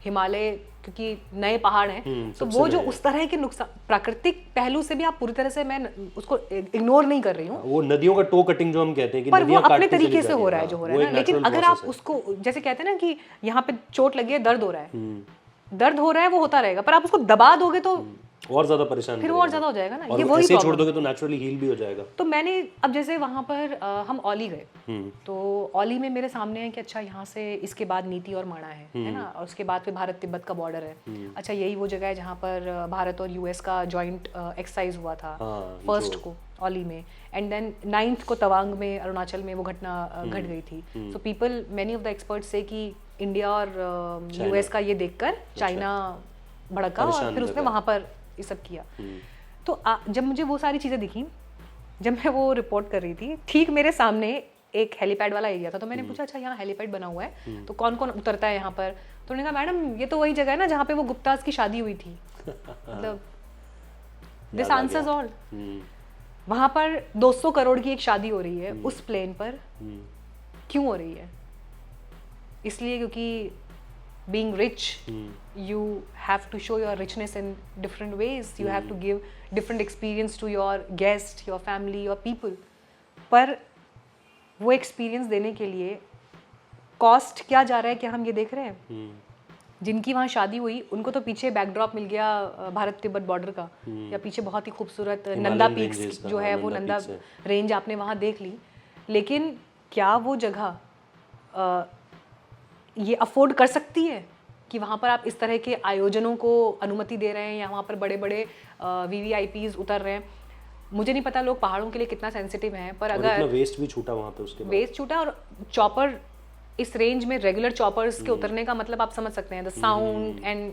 हिमालय, क्योंकि नए पहाड़ हैं, तो वो जो उस तरह के नुकसान प्राकृतिक पहलू से भी आप पूरी तरह से, मैं उसको इग्नोर नहीं कर रही हूँ। वो नदियों का टो कटिंग जो हम कहते हैं कि पर वो अपने तरीके से हो रहा है जो हो रहा है ना, लेकिन अगर आप है। उसको जैसे कहते हैं ना कि यहाँ पे चोट लगी है, दर्द हो रहा है, दर्द हो रहा है, वो होता रहेगा, पर आप उसको दबा दोगे तो और ज्यादा परेशान फिर वो और ज्यादा हो जाएगा ना। और ये वही ऐसे छोड़ दोगे तो नेचुरली हील भी हो जाएगा। तो मैंने अब जैसे वहाँ पर हम औली गए, तो औली में मेरे सामने है कि अच्छा यहाँ से इसके बाद नीति और माणा है ना, और उसके बाद फिर भारत तिब्बत का बॉर्डर है। अच्छा, यही वो जगह है जहाँ पर भारत और यूएस का जॉइंट एक्सरसाइज हुआ था फर्स्ट को औली में, एंड देन 9th को तवांग में अरुणाचल में वो घटना घट गई थी। So people, many of the experts से कि इंडिया और यूएस का ये देखकर चाइना भड़का और फिर उसने वहाँ पर ये सब किया। तो जब मुझे वो सारी चीज़ें दिखी, जब मैं वो रिपोर्ट कर रही थी, ठीक मेरे सामने एक हेलीपैड वाला एरिया था। तो मैंने पूछा अच्छा यहाँ हेलीपैड बना हुआ है तो कौन कौन उतरता है यहाँ पर? तो उन्होंने कहा मैडम ये तो वही जगह है ना जहाँ पे वो गुप्ताज की शादी हुई थी। मतलब दिस आंसर्स ऑल। वहाँ पर 200 करोड़ की एक शादी हो रही है उस प्लेन पर। क्यों हो रही है? इसलिए क्योंकि being rich, you have to show your richness in different ways. You have to give different experience to your guest, your family, your people. पर वो experience देने के लिए cost क्या जा रहा है, क्या हम ये देख रहे हैं? जिनकी वहाँ शादी हुई उनको तो पीछे बैकड्रॉप मिल गया भारत तिब्बत बॉर्डर का, या पीछे बहुत ही खूबसूरत नंदा पीक्स जो है वो नंदा रेंज आपने वहाँ देख ली। लेकिन क्या वो जगह ये अफोर्ड कर सकती है कि वहाँ पर आप इस तरह के आयोजनों को अनुमति दे रहे हैं या वहाँ पर बड़े बड़े VVIPs उतर रहे हैं? मुझे नहीं पता लोग पहाड़ों के लिए कितना सेंसिटिव हैं, पर अगर इतना वेस्ट भी छूटा वहाँ पे, उसके बाद वेस्ट छूटा और चॉपर इस रेंज में रेगुलर चॉपर्स के उतरने का मतलब आप समझ सकते हैं, the sound and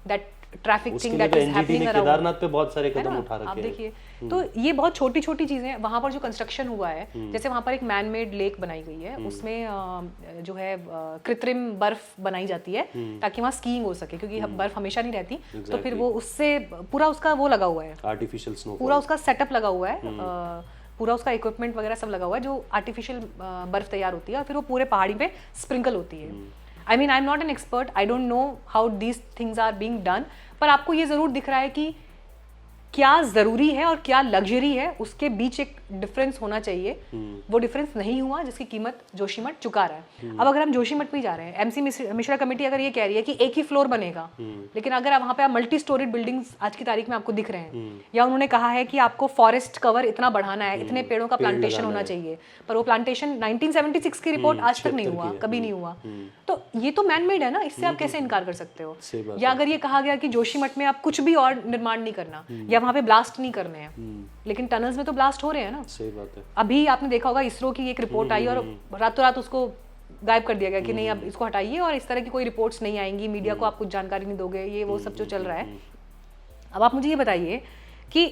that traffic thing that is happening around. Kedarnath पे बहुत सारे कदम उठा रखे हैं। आप देखिए, तो ये बहुत छोटी छोटी चीजें वहाँ पर जो कंस्ट्रक्शन हुआ है, जैसे वहाँ पर एक मैन मेड लेक बनाई गई है, उसमें जो है कृत्रिम बर्फ बनाई जाती है ताकि वहाँ स्कीइंग हो सके, क्योंकि बर्फ हमेशा नहीं रहती। तो फिर वो उससे पूरा उसका वो लगा हुआ है, आर्टिफिशियल स्नो, पूरा उसका सेटअप लगा हुआ है, पूरा उसका इक्विपमेंट वगैरह सब लगा हुआ है, जो आर्टिफिशियल बर्फ तैयार होती है और फिर वो पूरे पहाड़ी पे स्प्रिंकल होती है। I mean I am not an expert, I don't know how these things are being done, पर आपको ये जरूर दिख रहा है कि क्या जरूरी है और क्या लग्जरी है, उसके बीच एक डिफरेंस होना चाहिए। वो डिफरेंस नहीं हुआ, जिसकी कीमत जोशीमठ चुका रहा है। अब अगर हम जोशीमठ में जा रहे हैं, MC मिश्रा कमेटी अगर ये कह रही है कि एक ही फ्लोर बनेगा, लेकिन अगर आप वहाँ पे मल्टी स्टोरीड बिल्डिंग्स आज की तारीख में आपको दिख रहे हैं, या उन्होंने कहा है कि आपको फॉरेस्ट कवर इतना बढ़ाना है, इतने पेड़ों का प्लांटेशन होना चाहिए, पर वो प्लांटेशन 1976 की रिपोर्ट आज तक नहीं हुआ, कभी नहीं हुआ। तो ये तो मैन मेड है ना, इससे आप कैसे इनकार कर सकते हो? या अगर ये कहा गया कि जोशीमठ में आप कुछ भी और निर्माण नहीं करना या वहाँ पे ब्लास्ट नहीं करने हैं, लेकिन टनल्स में तो ब्लास्ट हो रहे हैं ना। सही बात है। अभी आपने देखा होगा इसरो की एक रिपोर्ट आई और रातों रात उसको गायब कर दिया गया कि नहीं अब इसको हटाइए और इस तरह की कोई रिपोर्ट्स नहीं आएंगी, मीडिया को आप कुछ जानकारी नहीं दोगे, ये वो सब जो चल रहा है। अब आप मुझे ये बताइए कि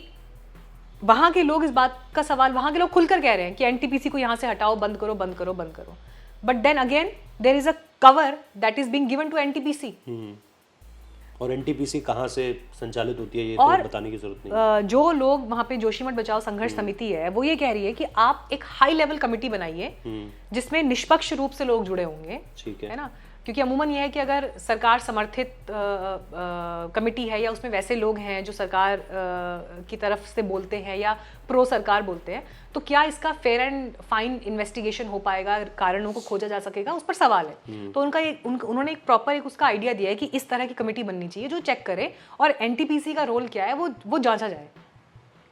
वहां के लोग, इस बात का सवाल वहां के लोग खुलकर कह रहे हैं कि NTPC को यहाँ से हटाओ, बंद करो बंद करो बंद करो, but then again there is a cover that is being given to NTPC। और NTPC कहाँ से संचालित होती है ये तो बताने की जरूरत नहीं। जो लोग वहाँ पे जोशीमठ बचाओ संघर्ष समिति है, वो ये कह रही है कि आप एक हाई लेवल कमेटी बनाइए जिसमें निष्पक्ष रूप से लोग जुड़े होंगे, ठीक है ना, क्योंकि अमूमन ये है कि अगर सरकार समर्थित कमेटी है या उसमें वैसे लोग हैं जो सरकार की तरफ से बोलते हैं या प्रो सरकार बोलते हैं, तो क्या इसका फेयर एंड फाइन इन्वेस्टिगेशन हो पाएगा, कारणों को खोजा जा सकेगा, उस पर सवाल है। तो उन्होंने एक प्रॉपर उसका आइडिया दिया है कि इस तरह की कमेटी बननी चाहिए जो चेक करे, और एनटीपीसी का रोल क्या है वो जांचा जाए।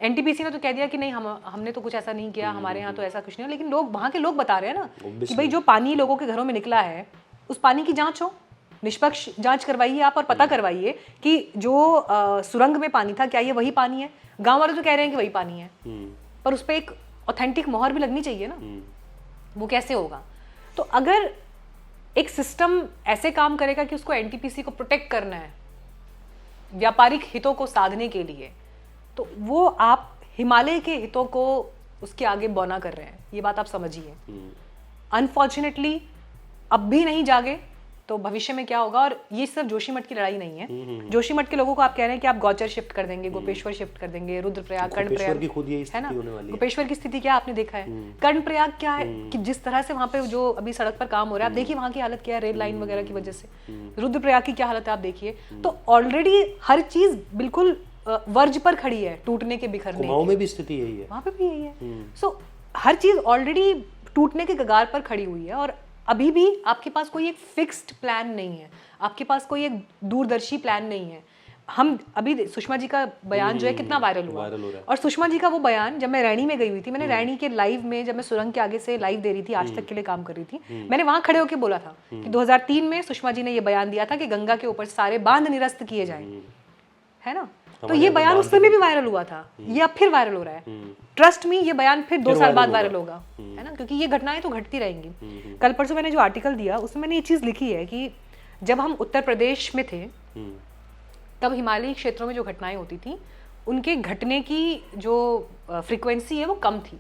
एनटीपीसी ने तो कह दिया कि नहीं, हमने तो कुछ ऐसा नहीं किया, हमारे यहाँ तो ऐसा कुछ नहीं है, लेकिन लोग वहाँ के लोग बता रहे हैं ना कि भाई जो पानी लोगों के घरों में निकला है उस पानी की जांच हो, निष्पक्ष जांच करवाइए आप, और पता करवाइए कि जो सुरंग में पानी था क्या ये वही पानी है। गांव वाले तो कह रहे हैं कि वही पानी है, पर उस पर एक ऑथेंटिक मोहर भी लगनी चाहिए ना, वो कैसे होगा? तो अगर एक सिस्टम ऐसे काम करेगा कि उसको एनटीपीसी को प्रोटेक्ट करना है व्यापारिक हितों को साधने के लिए, तो वो आप हिमालय के हितों को उसके आगे बौना कर रहे हैं, ये बात आप समझिए। अनफॉर्चुनेटली अब भी नहीं जागे तो भविष्य में क्या होगा? और ये सिर्फ जोशीमठ की लड़ाई नहीं है। जोशीमठ के लोगों को आप कह रहे हैं कि आप गौचर शिफ्ट कर देंगे, गोपेश्वर शिफ्ट कर देंगे, रुद्रप्रयाग, कर्णप्रयाग की खुद यही है ना। स्थिति होने वाली है। गोपेश्वर की स्थिति क्या आपने देखा है, कर्णप्रयाग क्या है कि जिस तरह से वहाँ पे जो अभी सड़क पर काम हो रहा है, आप देखिए वहाँ की हालत क्या है, रेल लाइन वगैरह की वजह से। रुद्रप्रयाग की क्या हालत है आप देखिए। तो ऑलरेडी हर चीज बिल्कुल वर्ज पर खड़ी है टूटने के, बिखरने कुमाऊं में भी स्थिति यही है, वहाँ पे भी यही है। सो हर चीज ऑलरेडी टूटने के कगार पर खड़ी हुई है, और अभी भी आपके पास कोई एक फिक्स्ड प्लान नहीं है, आपके पास कोई एक दूरदर्शी प्लान नहीं है। हम अभी सुषमा जी का बयान जो है कितना वायरल हुआ, और सुषमा जी का वो बयान, जब मैं रैणी में गई हुई थी, मैंने रैणी के लाइव में, जब मैं सुरंग के आगे से लाइव दे रही थी, आज तक के लिए काम कर रही थी, मैंने वहां खड़े होकर बोला था कि 2003 में सुषमा जी ने ये बयान दिया था कि गंगा के ऊपर सारे बांध निरस्त किए जाएं, है ना। तो ये बयान उस समय भी वायरल हुआ था, ये अब फिर वायरल हो रहा है। ट्रस्ट मी, ये बयान फिर 2 साल बाद वायरल होगा, है ना, क्योंकि ये घटनाएं तो घटती रहेंगी। कल परसों मैंने जो आर्टिकल दिया उसमें मैंने ये चीज लिखी है कि जब हम उत्तर प्रदेश में थे तब हिमालयी क्षेत्रों में जो घटनाएं होती थी उनके घटने की जो फ्रीक्वेंसी है वो कम थी।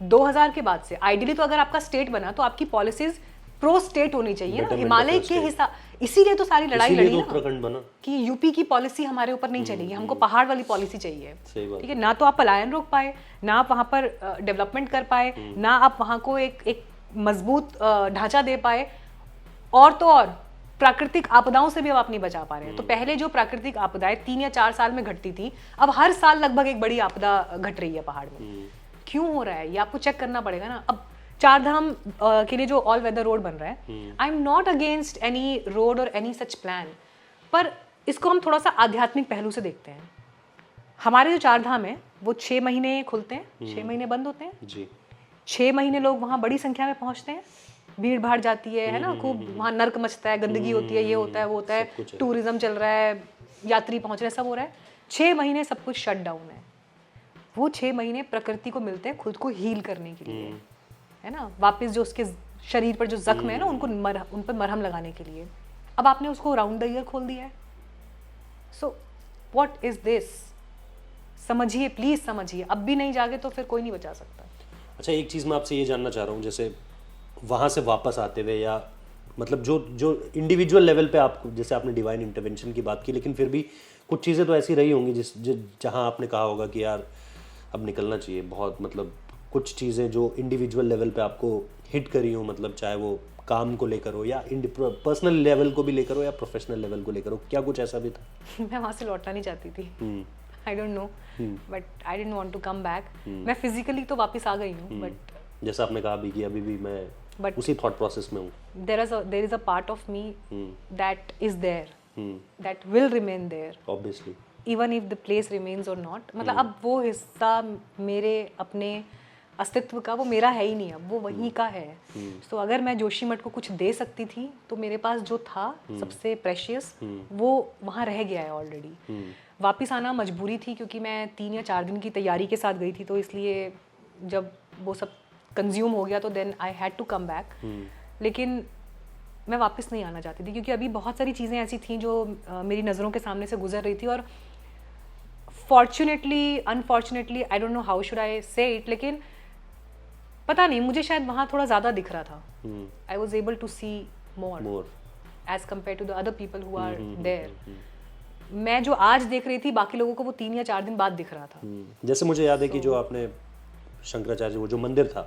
2000 के बाद से आइडियली तो अगर आपका स्टेट बना तो आपकी पॉलिसीज प्रो स्टेट होनी चाहिए ना, हिमालय के हिसाब, इसीलिए तो सारी लड़ाई लड़ी ना उत्तराखंड बना कि यूपी की पॉलिसी हमारे ऊपर नहीं चलेगी, हमको पहाड़ वाली पॉलिसी चाहिए। ठीक है, ना तो आप पलायन रोक पाए, ना आप वहां पर डेवलपमेंट कर पाए, ना आप वहां को एक मजबूत ढांचा दे पाए, और तो और प्राकृतिक आपदाओं से भी अब आप नहीं बचा पा रहे हैं। तो पहले जो प्राकृतिक आपदाएं 3 या 4 साल में घटती थी, अब हर साल लगभग एक बड़ी आपदा घट रही है पहाड़ में। क्यों हो रहा है ये आपको चेक करना पड़ेगा ना। अब 4 धाम के लिए जो ऑल वेदर रोड बन रहा है, आई am not against any road और एनी सच प्लान, पर इसको हम थोड़ा सा आध्यात्मिक पहलू से देखते हैं। हमारे जो 4 धाम है वो 6 महीने खुलते हैं, 6 महीने बंद होते हैं जी। 6 महीने लोग वहाँ बड़ी संख्या में पहुँचते हैं, भीड़ भाड़ जाती है ना, खूब वहाँ नर्क मचता है, गंदगी होती है, ये होता है वो होता है, टूरिज्म चल रहा है, यात्री पहुँच रहे हैं, सब हो रहा है। 6 महीने सब कुछ शट डाउन है। वो 6 महीने प्रकृति को मिलते हैं खुद को हील करने के लिए, है ना, वापस जो उसके शरीर पर जो जख्म है ना उनको उन पर मरहम लगाने के लिए। अब आपने उसको राउंड द ईयर खोल दिया है। So what is this? समझिए, प्लीज समझिए। अब भी नहीं जागे तो फिर कोई नहीं बचा सकता। अच्छा, एक चीज़ मैं आपसे ये जानना चाह रहा हूँ, जैसे वहाँ से वापस आते हुए, या मतलब जो इंडिविजुअल लेवल पे आपको, जैसे आपने डिवाइन इंटरवेंशन की बात की, लेकिन फिर भी कुछ चीज़ें तो ऐसी रही होंगी जहाँ आपने कहा होगा कि यार अब निकलना चाहिए, बहुत मतलब कुछ चीज़ें जो इंडिविजुअल लेवल पे आपको हिट करी हो, मतलब चाहे वो काम को लेकर हो या पर्सनल लेवल को भी लेकर हो या प्रोफेशनल लेवल को लेकर हो, क्या कुछ ऐसा भी था? मैं वहाँ से लौटना नहीं चाहती थी, I don't know, but I didn't want to come back. मैं फिजिकली तो वापस आ गई हूँ, बट जैसा आपने कहा अभी कि अभी भी मैं उसी थॉट प्रोसेस में हूँ। There is a part of me that is there, that will remain there obviously, even if the place remains or not. मतलब अब वो हिस्सा मेरे अपने अस्तित्व का वो मेरा है ही नहीं, अब वो वहीं का है। तो अगर मैं जोशीमठ को कुछ दे सकती थी तो मेरे पास जो था सबसे प्रेशियस वो वहाँ रह गया है ऑलरेडी। वापस आना मजबूरी थी क्योंकि मैं 3 या 4 दिन की तैयारी के साथ गई थी, तो इसलिए जब वो सब कंज्यूम हो गया तो then I had to come back. लेकिन मैं वापस नहीं आना चाहती थी क्योंकि अभी बहुत सारी चीज़ें ऐसी थी जो मेरी नज़रों के सामने से गुजर रही थी, और fortunately unfortunately I don't know how should I से इट, लेकिन पता नहीं, मुझे शायद वहाँ थोड़ा ज़्यादा दिख रहा था। I was able to see more as compare to the other people who are there. मैं जो आज देख रही थी बाकी लोगों को वो 3 या 4 दिन बाद दिख रहा था। जैसे मुझे याद है कि जो आपने शंकराचार्य वो जो मंदिर था,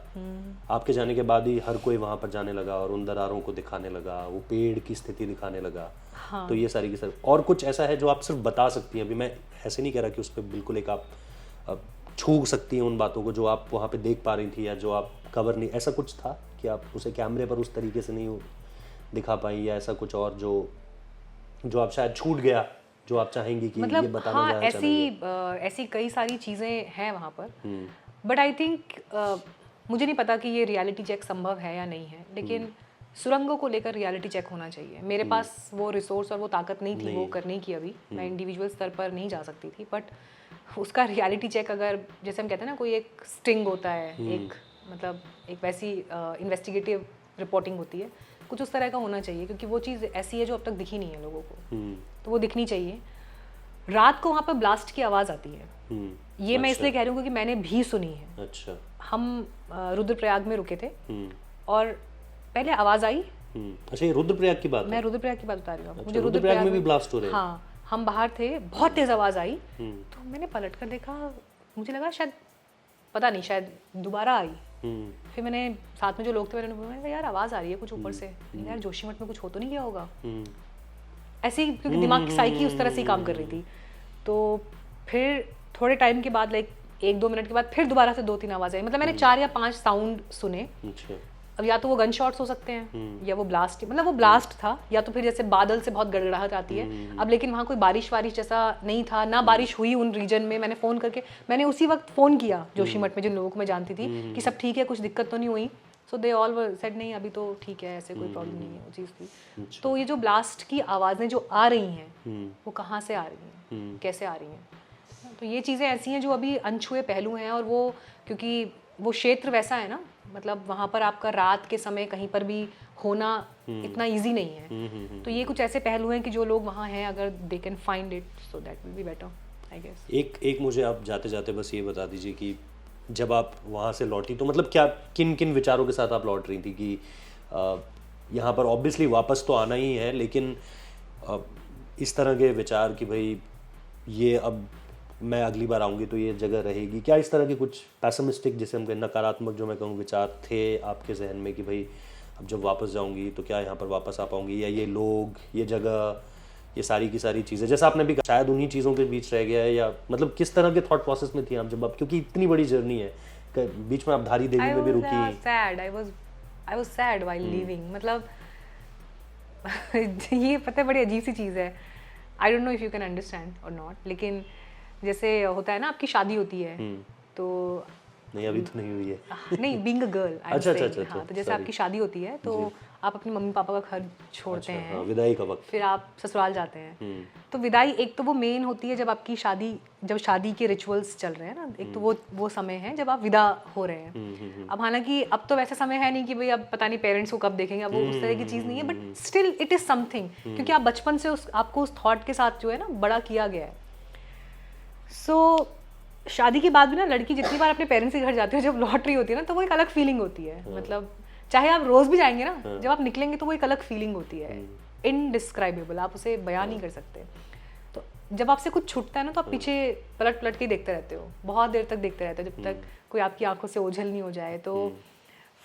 आपके जाने के बाद ही हर कोई वहाँ पर जाने लगा और उन दरारों को दिखाने लगा, वो पेड़ की स्थिति दिखाने लगा। हाँ। तो ये सारी की सारी, और कुछ ऐसा है जो आप सिर्फ बता सकती हैं? अभी मैं ऐसे नहीं कह रहा कि उस पर बिल्कुल एक आप छू सकती हैं उन बातों को जो आप वहाँ पे देख पा रही थी या जो आप कवर नहीं, ऐसा कुछ था कि आप उसे कैमरे पर उस तरीके से नहीं दिखा पाई, या ऐसा कुछ और जो आप शायद छूट गया, जो आप चाहेंगी कि मतलब ये बताना हाँ, जाना चाहेंगे? ऐसी कई सारी चीज़ें हैं वहाँ पर, बट आई थिंक मुझे नहीं पता कि ये रियलिटी चेक संभव है या नहीं है, लेकिन सुरंगों को लेकर रियलिटी चेक होना चाहिए। मेरे पास वो रिसोर्स और वो ताकत नहीं थी वो करने की अभी, मैं इंडिविजुअल स्तर पर नहीं जा सकती थी, बट उसका रियलिटी चेक अगर, जैसे हम कहते हैं ना, कोई एक स्टिंग होता है, एक मतलब एक वैसी इन्वेस्टिगेटिव रिपोर्टिंग होती है, कुछ उस तरह का होना चाहिए, क्योंकि वो चीज़ ऐसी है जो अब तक दिखी नहीं है लोगों को, तो वो दिखनी चाहिए। रात को वहाँ पर ब्लास्ट की आवाज़ आती है, ये मैं इसलिए कह रही हूँ क्योंकि मैंने भी सुनी है। अच्छा। हम रुद्रप्रयाग में रुके थे और पहले आवाज़ आई। अच्छा, ये रुद्रप्रयाग की बात है? मैं रुद्रप्रयाग की बात बता रही हूँ। अच्छा, मुझे रुद्रप्रयाग में भी ब्लास्ट हो रहे हैं? हाँ, हम बाहर थे, बहुत तेज़ आवाज़ आई, तो मैंने पलट कर देखा, मुझे लगा शायद, पता नहीं, शायद दोबारा आई। फिर मैंने साथ में जो लोग थे मैंने बोला यार आवाज़ आ रही है कुछ ऊपर से, यार जोशीमठ में कुछ हो तो नहीं गया होगा, ऐसे ही, क्योंकि दिमाग की साइकी उस तरह से ही काम कर रही थी। तो फिर थोड़े टाइम के बाद, लाइक 1-2 मिनट के बाद फिर दोबारा से 2-3 आवाज़ आई, मतलब मैंने 4 या 5 साउंड सुने। अब या तो वो गन शॉट्स हो सकते हैं या वो ब्लास्ट, मतलब वो ब्लास्ट था, या तो फिर जैसे बादल से बहुत गड़गड़ाहट आती है। अब लेकिन वहाँ कोई बारिश जैसा नहीं था, ना बारिश हुई उन रीजन में। मैंने फ़ोन करके, मैंने उसी वक्त फ़ोन किया जोशीमठ में जिन लोगों को मैं जानती थी कि सब ठीक है, कुछ दिक्कत तो नहीं हुई। सो दे ऑल सेड नहीं, अभी तो ठीक है, ऐसे कोई प्रॉब्लम नहीं है, वो चीज़ थी। तो ये जो ब्लास्ट की आवाज़ें जो आ रही हैं वो कहाँ से आ रही हैं, कैसे आ रही हैं, तो ये चीज़ें ऐसी हैं जो अभी अनछुए पहलू हैं। और वो, क्योंकि वो क्षेत्र वैसा है ना, मतलब वहाँ पर आपका रात के समय कहीं पर भी होना इतना इजी नहीं है। तो ये कुछ ऐसे पहलू हैं कि जो लोग वहाँ हैं, अगर they can find it, so that will be better, I guess. एक मुझे आप जाते जाते बस ये बता दीजिए कि जब आप वहाँ से लौटी तो मतलब क्या, किन किन विचारों के साथ आप लौट रही थी कि यहाँ पर ऑब्वियसली वापस तो आना ही है, लेकिन इस तरह के विचार कि भाई ये अब मैं अगली बार आऊँगी तो ये जगह रहेगी, क्या इस तरह के कुछ पैसिमिस्टिक, जैसे हम कहें नकारात्मक, जो मैं कहूँ विचार थे आपके जहन में कि भाई अब जब वापस जाऊँगी तो क्या यहाँ पर वापस आ पाऊँगी, या ये लोग, ये जगह, ये सारी की सारी चीज़ें, जैसा आपने भी कहा शायद उन्हीं चीज़ों के बीच रह गया है, या मतलब किस तरह के थॉट प्रोसेस में थी आप जब आप, क्योंकि इतनी बड़ी जर्नी है, बीच में आप धारी देवी में भी रुकी। I was sad while leaving, मतलब ये पता है बड़ी अजीब सी चीज़ है, आई don't know if you can understand और नॉट, लेकिन जैसे होता है ना, आपकी शादी होती है तो नहीं, अभी तो नहीं हुई है। नहीं, बीइंग अ गर्ल, अच्छा, हाँ, तो जैसे आपकी शादी होती है तो आप अपने मम्मी पापा का घर छोड़ते हैं, हाँ, विदाई का वक्त, फिर आप ससुराल जाते हैं। तो विदाई एक तो वो मेन होती है जब आपकी शादी, जब शादी के रिचुअल्स चल रहे हैं ना, एक तो वो समय है जब आप विदा हो रहे हैं। अब हालांकि अब तो वैसा समय है नहीं कि भाई अब पता नहीं पेरेंट्स को कब देखेंगे, अब वो उस तरह की चीज़ नहीं है, but still it is something, क्योंकि आप बचपन से आपको उस थॉट के साथ जो है ना बड़ा किया गया है। सो शादी के बाद भी ना लड़की जितनी बार अपने पेरेंट्स के घर जाती है, जब लौट रही होती है ना, तो वो एक अलग फीलिंग होती है। मतलब चाहे आप रोज भी जाएंगे ना, जब आप निकलेंगे तो वो एक अलग फीलिंग होती है, इनडिस्क्राइबेबल, आप उसे बयान नहीं कर सकते। तो जब आपसे कुछ छूटता है ना, तो आप पीछे पलट पलट के देखते रहते हो, बहुत देर तक देखते रहते हो, जब तक कोई आपकी आंखों से ओझल नहीं हो जाए। तो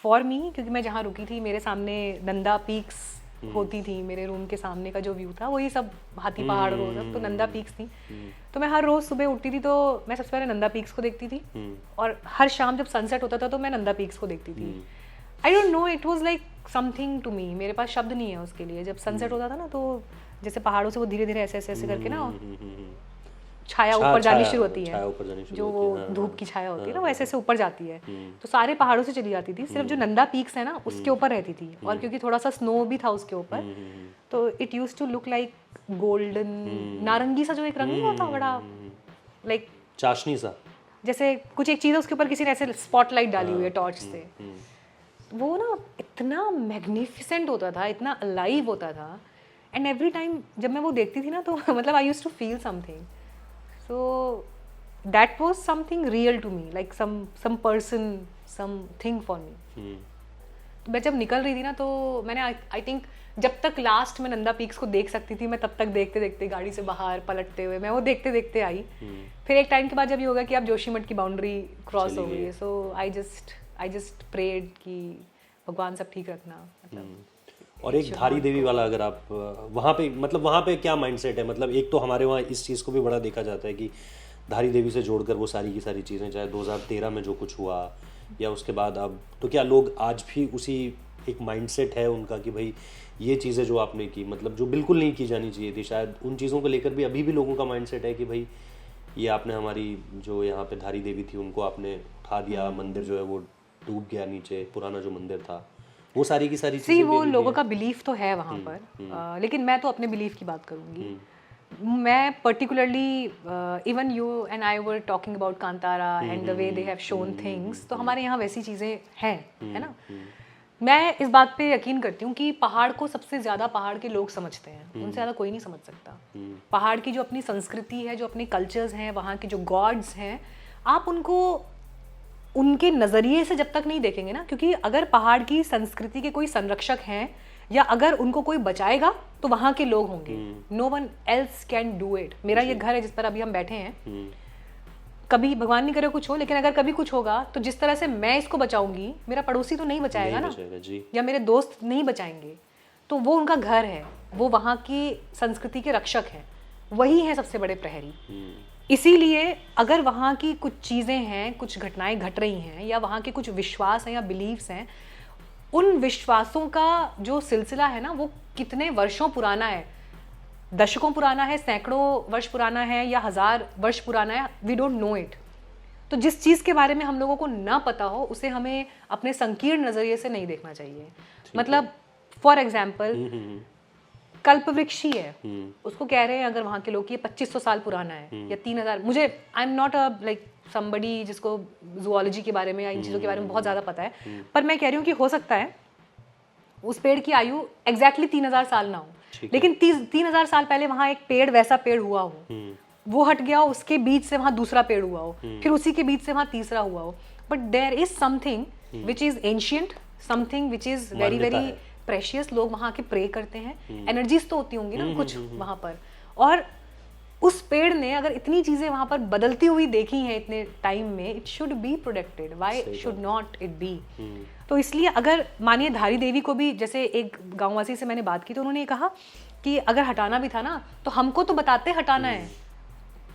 फॉर मी, क्योंकि मैं जहाँ रुकी थी मेरे सामने नंदा पीक्स होती थी, मेरे रूम के सामने का जो व्यू था वही सब हाथी पहाड़ वो सब, तो नंदा पीक्स थी। तो मैं हर रोज सुबह उठती थी तो मैं सबसे पहले नंदा पीक्स को देखती थी, और हर शाम जब सनसेट होता था तो मैं नंदा पीक्स को देखती थी। I don't know, it was like something to me, मेरे पास शब्द नहीं है उसके लिए। जब सनसेट होता था ना, तो जैसे पहाड़ों से वो धीरे धीरे ऐसे ऐसे करके ना छाया ऊपर जानी शुरू होती है, जो वो धूप की छाया होती है ना, वो ऐसे ऐसे ऊपर जाती है, तो सारे पहाड़ों से चली जाती थी, सिर्फ जो नंदा पीक्स है ना उसके ऊपर रहती थी। और क्योंकि थोड़ा सा स्नो भी था उसके ऊपर, तो it used to look like golden, नारंगी सा जो एक रंग नहीं होता बड़ा, लाइक चाशनी सा, जैसे कुछ एक चीज़ उसके ऊपर किसी ने ऐसे स्पॉटलाइट डाली हुई है टॉर्च से। वो ना इतना मैग्निफिसेंट होता था, इतना अलाइव होता था, एंड एवरी टाइम जब मैं वो देखती थी ना, तो मतलब I used to feel something. So that was something real to me, like some person, something for me. मैं जब निकल रही थी ना तो मैंने आई थिंक जब तक लास्ट में नंदा पीक्स को देख सकती थी मैं तब तक देखते देखते गाड़ी से बाहर पलटते हुए मैं वो देखते देखते आई। फिर एक टाइम के बाद जब ये होगा कि अब जोशीमठ की बाउंड्री क्रॉस हो गई है, सो आई जस्ट प्रेड कि भगवान सब ठीक रखना। मतलब और एक धारी देवी वाला अगर आप वहाँ पे मतलब वहाँ पे क्या माइंडसेट है, मतलब एक तो हमारे वहाँ इस चीज़ को भी बड़ा देखा जाता है कि धारी देवी से जोड़कर वो सारी की सारी चीज़ें, चाहे 2013 में जो कुछ हुआ या उसके बाद अब, तो क्या लोग आज भी उसी एक माइंडसेट है उनका कि भाई ये चीज़ें जो आपने की मतलब जो बिल्कुल नहीं की जानी चाहिए थी, शायद उन चीज़ों को लेकर भी अभी भी लोगों का माइंडसेट है कि भाई ये आपने हमारी जो यहाँ पे धारी देवी थी उनको आपने उठा दिया, मंदिर जो है वो डूब गया नीचे, पुराना जो मंदिर था, वो सारी की सारी चीज़ें वो लोगों का बिलीफ तो है वहाँ पर, लेकिन मैं तो अपने बिलीफ की बात करूँगी। मैं particularly even you and I were talking about Kantara and the way they have shown things, तो हमारे यहाँ वैसी चीज़ें हैं, है ना। मैं इस बात पे यकीन करती हूँ कि पहाड़ को सबसे ज़्यादा पहाड़ के लोग समझते हैं, उनसे ज़्यादा कोई नहीं समझ सकता। पहाड़ की जो अपनी संस्कृति है, जो अपने कल्चर्स हैं, वहाँ के जो गॉड्स हैं, आप उनको उनके नज़रिए से जब तक नहीं देखेंगे ना, क्योंकि अगर पहाड़ की संस्कृति के कोई संरक्षक हैं या अगर उनको कोई बचाएगा तो वहाँ के लोग होंगे। No one else can do it. मेरा ये घर है जिस पर अभी हम बैठे हैं, कभी भगवान नहीं करे कुछ हो, लेकिन अगर कभी कुछ होगा तो जिस तरह से मैं इसको बचाऊंगी मेरा पड़ोसी तो नहीं बचाएगा ना, या मेरे दोस्त नहीं बचाएंगे। तो वो उनका घर है, वो वहाँ की संस्कृति के रक्षक हैं, वही है सबसे बड़े प्रहरी। इसीलिए अगर वहाँ की कुछ चीज़ें हैं, कुछ घटनाएं घट रही हैं या वहाँ के कुछ विश्वास हैं या बिलीव्स हैं, उन विश्वासों का जो सिलसिला है ना वो कितने वर्षों पुराना है, दशकों पुराना है, सैकड़ों वर्ष पुराना है या 1000 वर्ष पुराना है, वी डोंट नो इट। तो जिस चीज़ के बारे में हम लोगों को ना पता हो उसे हमें अपने संकीर्ण नज़रिए से नहीं देखना चाहिए। मतलब फॉर एग्जाम्पल कल्पवृक्ष ही है, उसको कह रहे हैं अगर वहाँ के लोग ये 2500 साल पुराना है या 3000, मुझे आई am not a like somebody जिसको जूलॉजी के बारे में या इन चीज़ों के बारे में बहुत ज़्यादा पता है, पर मैं कह रही हूँ कि हो सकता है उस पेड़ की आयु एग्जैक्टली 3000 साल ना हो, लेकिन 3000 साल पहले वहाँ एक पेड़ वैसा पेड़ हुआ हो, वो हट गया हो, उसके बीच से वहाँ दूसरा पेड़ हुआ हो, फिर उसी के बीच से वहाँ तीसरा हुआ हो, but there is something which is ancient, something which is very very precious. लोग वहाँ के प्रे करते हैं, एनर्जीज तो होती होंगी ना कुछ वहाँ पर, और उस पेड़ ने अगर इतनी चीजें वहाँ पर बदलती हुई देखी हैं इतने टाइम में, it should be protected, why should not it be. तो इसलिए अगर मानिए धारी देवी को भी, जैसे एक गांववासी से मैंने बात की तो उन्होंने कहा कि अगर हटाना भी था ना तो हमको तो बताते हटाना है।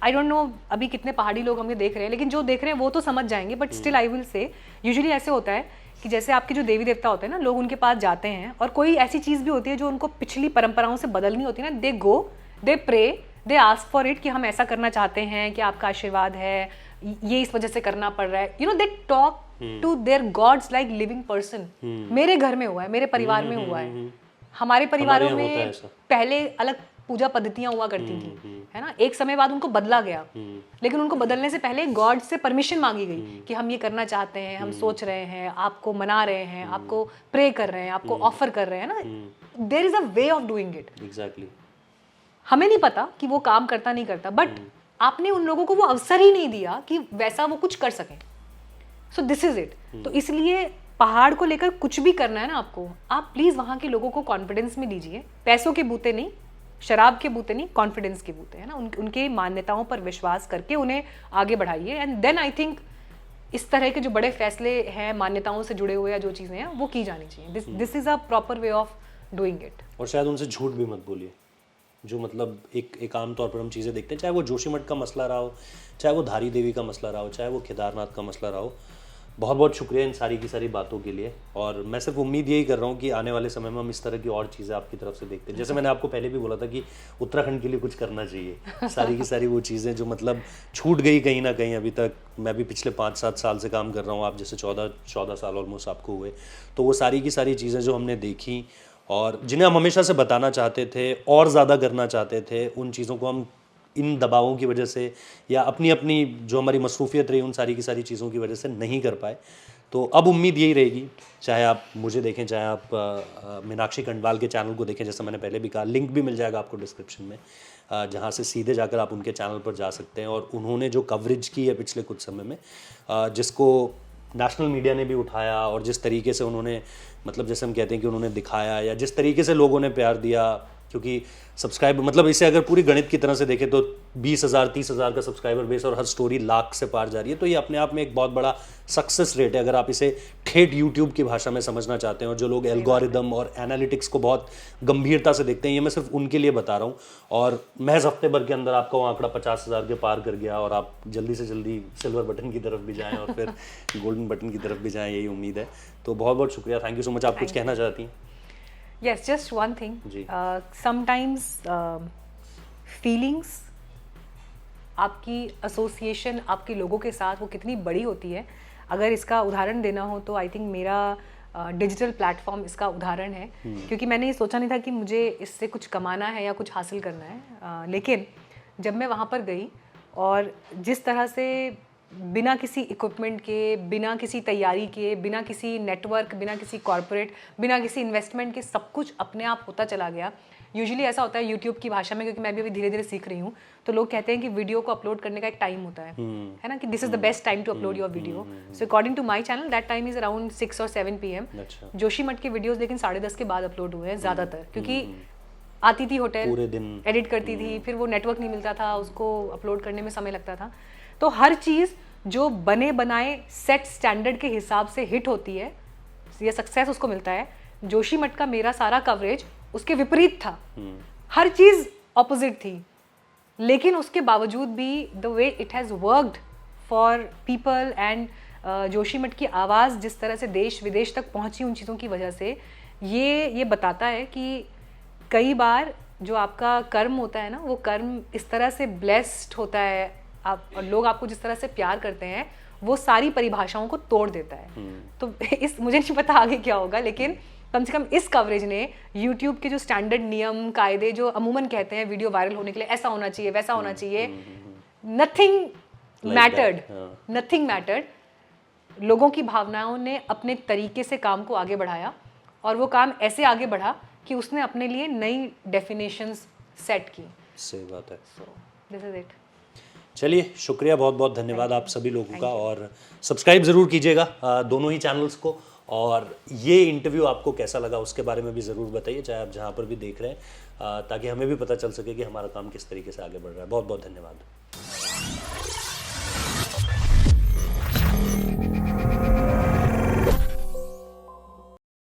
आई डोंट नो अभी कितने पहाड़ी लोग हमें देख रहे हैं, लेकिन जो देख रहे हैं वो तो समझ जाएंगे, बट स्टिल आई विल से यूजुअली ऐसे होता है कि जैसे आपके जो देवी देवता होते हैं ना, लोग उनके पास जाते हैं और कोई ऐसी चीज़ भी होती है जो उनको पिछली परंपराओं से बदलनी होती है ना, they go, they pray, they ask for it कि हम ऐसा करना चाहते हैं कि आपका आशीर्वाद है, ये इस वजह से करना पड़ रहा है, you know, they talk to their gods like living person. मेरे घर में हुआ है, मेरे परिवार में हुआ है, हमारे परिवारों में पहले अलग पूजा पद्धतियां हुआ करती थी, है ना, एक समय बाद उनको बदला गया, लेकिन उनको बदलने से पहले गॉड से परमिशन मांगी गई कि हम ये करना चाहते हैं, हम सोच रहे हैं, आपको मना रहे हैं, आपको प्रे कर रहे हैं, आपको ऑफर कर रहे हैं ना, there is a way of doing it. Exactly. हमें नहीं पता कि वो काम करता नहीं करता, बट आपने उन लोगों को वो अवसर ही नहीं दिया कि वैसा वो कुछ कर सकें। So this is it. तो इसलिए पहाड़ को लेकर कुछ भी करना है ना आपको, आप प्लीज वहां के लोगों को कॉन्फिडेंस में लीजिए, पैसों के बूते नहीं, शराब के बूते नहीं, कॉन्फिडेंस के बूते, है ना, उनके मान्यताओं पर विश्वास करके उन्हें आगे बढ़ाइए, एंड देन आई थिंक इस तरह के जो बड़े फैसले हैं मान्यताओं से जुड़े हुए या जो चीज़ें हैं वो की जानी चाहिए। This is a proper way of doing it. और शायद उनसे झूठ भी मत बोलिए, जो मतलब एक आम तौर पर हम चीज़ें देखते हैं, चाहे वो जोशीमठ का मसला रहा हो, चाहे वो धारी देवी का मसला रहा हो, चाहे वो केदारनाथ का मसला रहा हो। बहुत बहुत शुक्रिया इन सारी की सारी बातों के लिए, और मैं सिर्फ उम्मीद यही कर रहा हूँ कि आने वाले समय में हम इस तरह की और चीज़ें आपकी तरफ से देखते हैं। जैसे मैंने आपको पहले भी बोला था कि उत्तराखंड के लिए कुछ करना चाहिए, सारी की सारी वो चीज़ें जो मतलब छूट गई कहीं ना कहीं अभी तक। मैं भी पिछले 5-7 साल से काम कर रहा हूँ, आप जैसे 14 साल ऑलमोस्ट आपको हुए, तो वो सारी की सारी चीज़ें जो हमने देखी और जिन्हें हम हमेशा से बताना चाहते थे और ज़्यादा करना चाहते थे, उन चीज़ों को हम इन दबावों की वजह से या अपनी अपनी जो हमारी मसरूफियत रही उन सारी की सारी चीज़ों की वजह से नहीं कर पाए। तो अब उम्मीद यही रहेगी, चाहे आप मुझे देखें, चाहे आप मीनाक्षी खंडवाल के चैनल को देखें, जैसे मैंने पहले भी कहा, लिंक भी मिल जाएगा आपको डिस्क्रिप्शन में, जहाँ से सीधे जाकर आप उनके चैनल पर जा सकते हैं। और उन्होंने जो कवरेज की है पिछले कुछ समय में, जिसको नेशनल मीडिया ने भी उठाया और जिस तरीके से उन्होंने मतलब जैसे हम कहते हैं कि उन्होंने दिखाया या जिस तरीके से लोगों ने प्यार दिया, क्योंकि सब्सक्राइब मतलब इसे अगर पूरी गणित की तरह से देखें तो 20,000 30,000 का सब्सक्राइबर बेस और हर स्टोरी लाख से पार जा रही है, तो ये अपने आप में एक बहुत बड़ा सक्सेस रेट है अगर आप इसे ठेठ यूट्यूब की भाषा में समझना चाहते हैं। और जो लोग एल्गोरिदम और एनालिटिक्स को बहुत गंभीरता से देखते हैं, ये मैं सिर्फ उनके लिए बता रहा हूँ। और महज हफ्ते भर के अंदर आपका वो आंकड़ा 50,000 के पार कर गया और आप जल्दी से जल्दी सिल्वर बटन की तरफ भी जाएँ और फिर गोल्डन बटन की तरफ भी जाएँ, यही उम्मीद है। तो बहुत बहुत शुक्रिया, थैंक यू सो मच। आप कुछ कहना चाहती हैं? Yes, just one thing. Sometimes feelings, आपकी एसोसिएशन आपके लोगों के साथ वो कितनी बड़ी होती है। अगर इसका उदाहरण देना हो तो आई थिंक मेरा डिजिटल प्लेटफॉर्म इसका उदाहरण है, क्योंकि मैंने ये सोचा नहीं था कि मुझे इससे कुछ कमाना है या कुछ हासिल करना है, लेकिन जब मैं वहाँ पर गई और जिस तरह से बिना किसी इक्विपमेंट के, बिना किसी तैयारी के, बिना किसी नेटवर्क, बिना किसी कॉर्पोरेट, बिना किसी इन्वेस्टमेंट के सब कुछ अपने आप होता चला गया। यूजुअली ऐसा होता है यूट्यूब की भाषा में, क्योंकि मैं भी अभी धीरे धीरे सीख रही हूँ, तो लोग कहते हैं कि वीडियो को अपलोड करने का एक टाइम होता है ना, कि this is the best time to upload your video. So according to my channel that time is around 6 और 7 PM। जोशीमठ के वीडियोज़ लेकिन 10:30 के बाद अपलोड हुए हैं ज़्यादातर, क्योंकि आती थी होटल, पूरे दिन एडिट करती थी, फिर वो नेटवर्क नहीं मिलता था, उसको अपलोड करने में समय लगता था। तो हर चीज़ जो बने बनाए सेट स्टैंडर्ड के हिसाब से हिट होती है, ये सक्सेस उसको मिलता है। जोशीमठ का मेरा सारा कवरेज उसके विपरीत था, हर चीज़ ऑपोजिट थी, लेकिन उसके बावजूद भी the way it has worked for people and Joshimath की आवाज़ जिस तरह से देश विदेश तक पहुंची उन चीज़ों की वजह से, ये बताता है कि कई बार जो आपका कर्म होता है ना, वो कर्म इस तरह से ब्लेस्ड होता है, आप और लोग आपको जिस तरह से प्यार करते हैं वो सारी परिभाषाओं को तोड़ देता है। तो इस मुझे नहीं पता आगे क्या होगा, लेकिन कम से कम इस कवरेज ने यूट्यूब के जो स्टैंडर्ड नियम कायदे जो अमूमन कहते हैं वीडियो वायरल होने के लिए ऐसा होना चाहिए वैसा होना चाहिए, नथिंग मैटर्ड, नथिंग मैटर्ड। लोगों की भावनाओं ने अपने तरीके से काम को आगे बढ़ाया और वो काम ऐसे आगे बढ़ा कि उसने अपने लिए नई डेफिनेशंस सेट की। सही बात है। So this is it. चलिए, शुक्रिया, बहुत बहुत धन्यवाद आप सभी लोगों का, और सब्सक्राइब ज़रूर कीजिएगा दोनों ही चैनल्स को। और ये इंटरव्यू आपको कैसा लगा उसके बारे में भी ज़रूर बताइए, चाहे आप जहाँ पर भी देख रहे हैं, ताकि हमें भी पता चल सके कि हमारा काम किस तरीके से आगे बढ़ रहा है। बहुत बहुत धन्यवाद।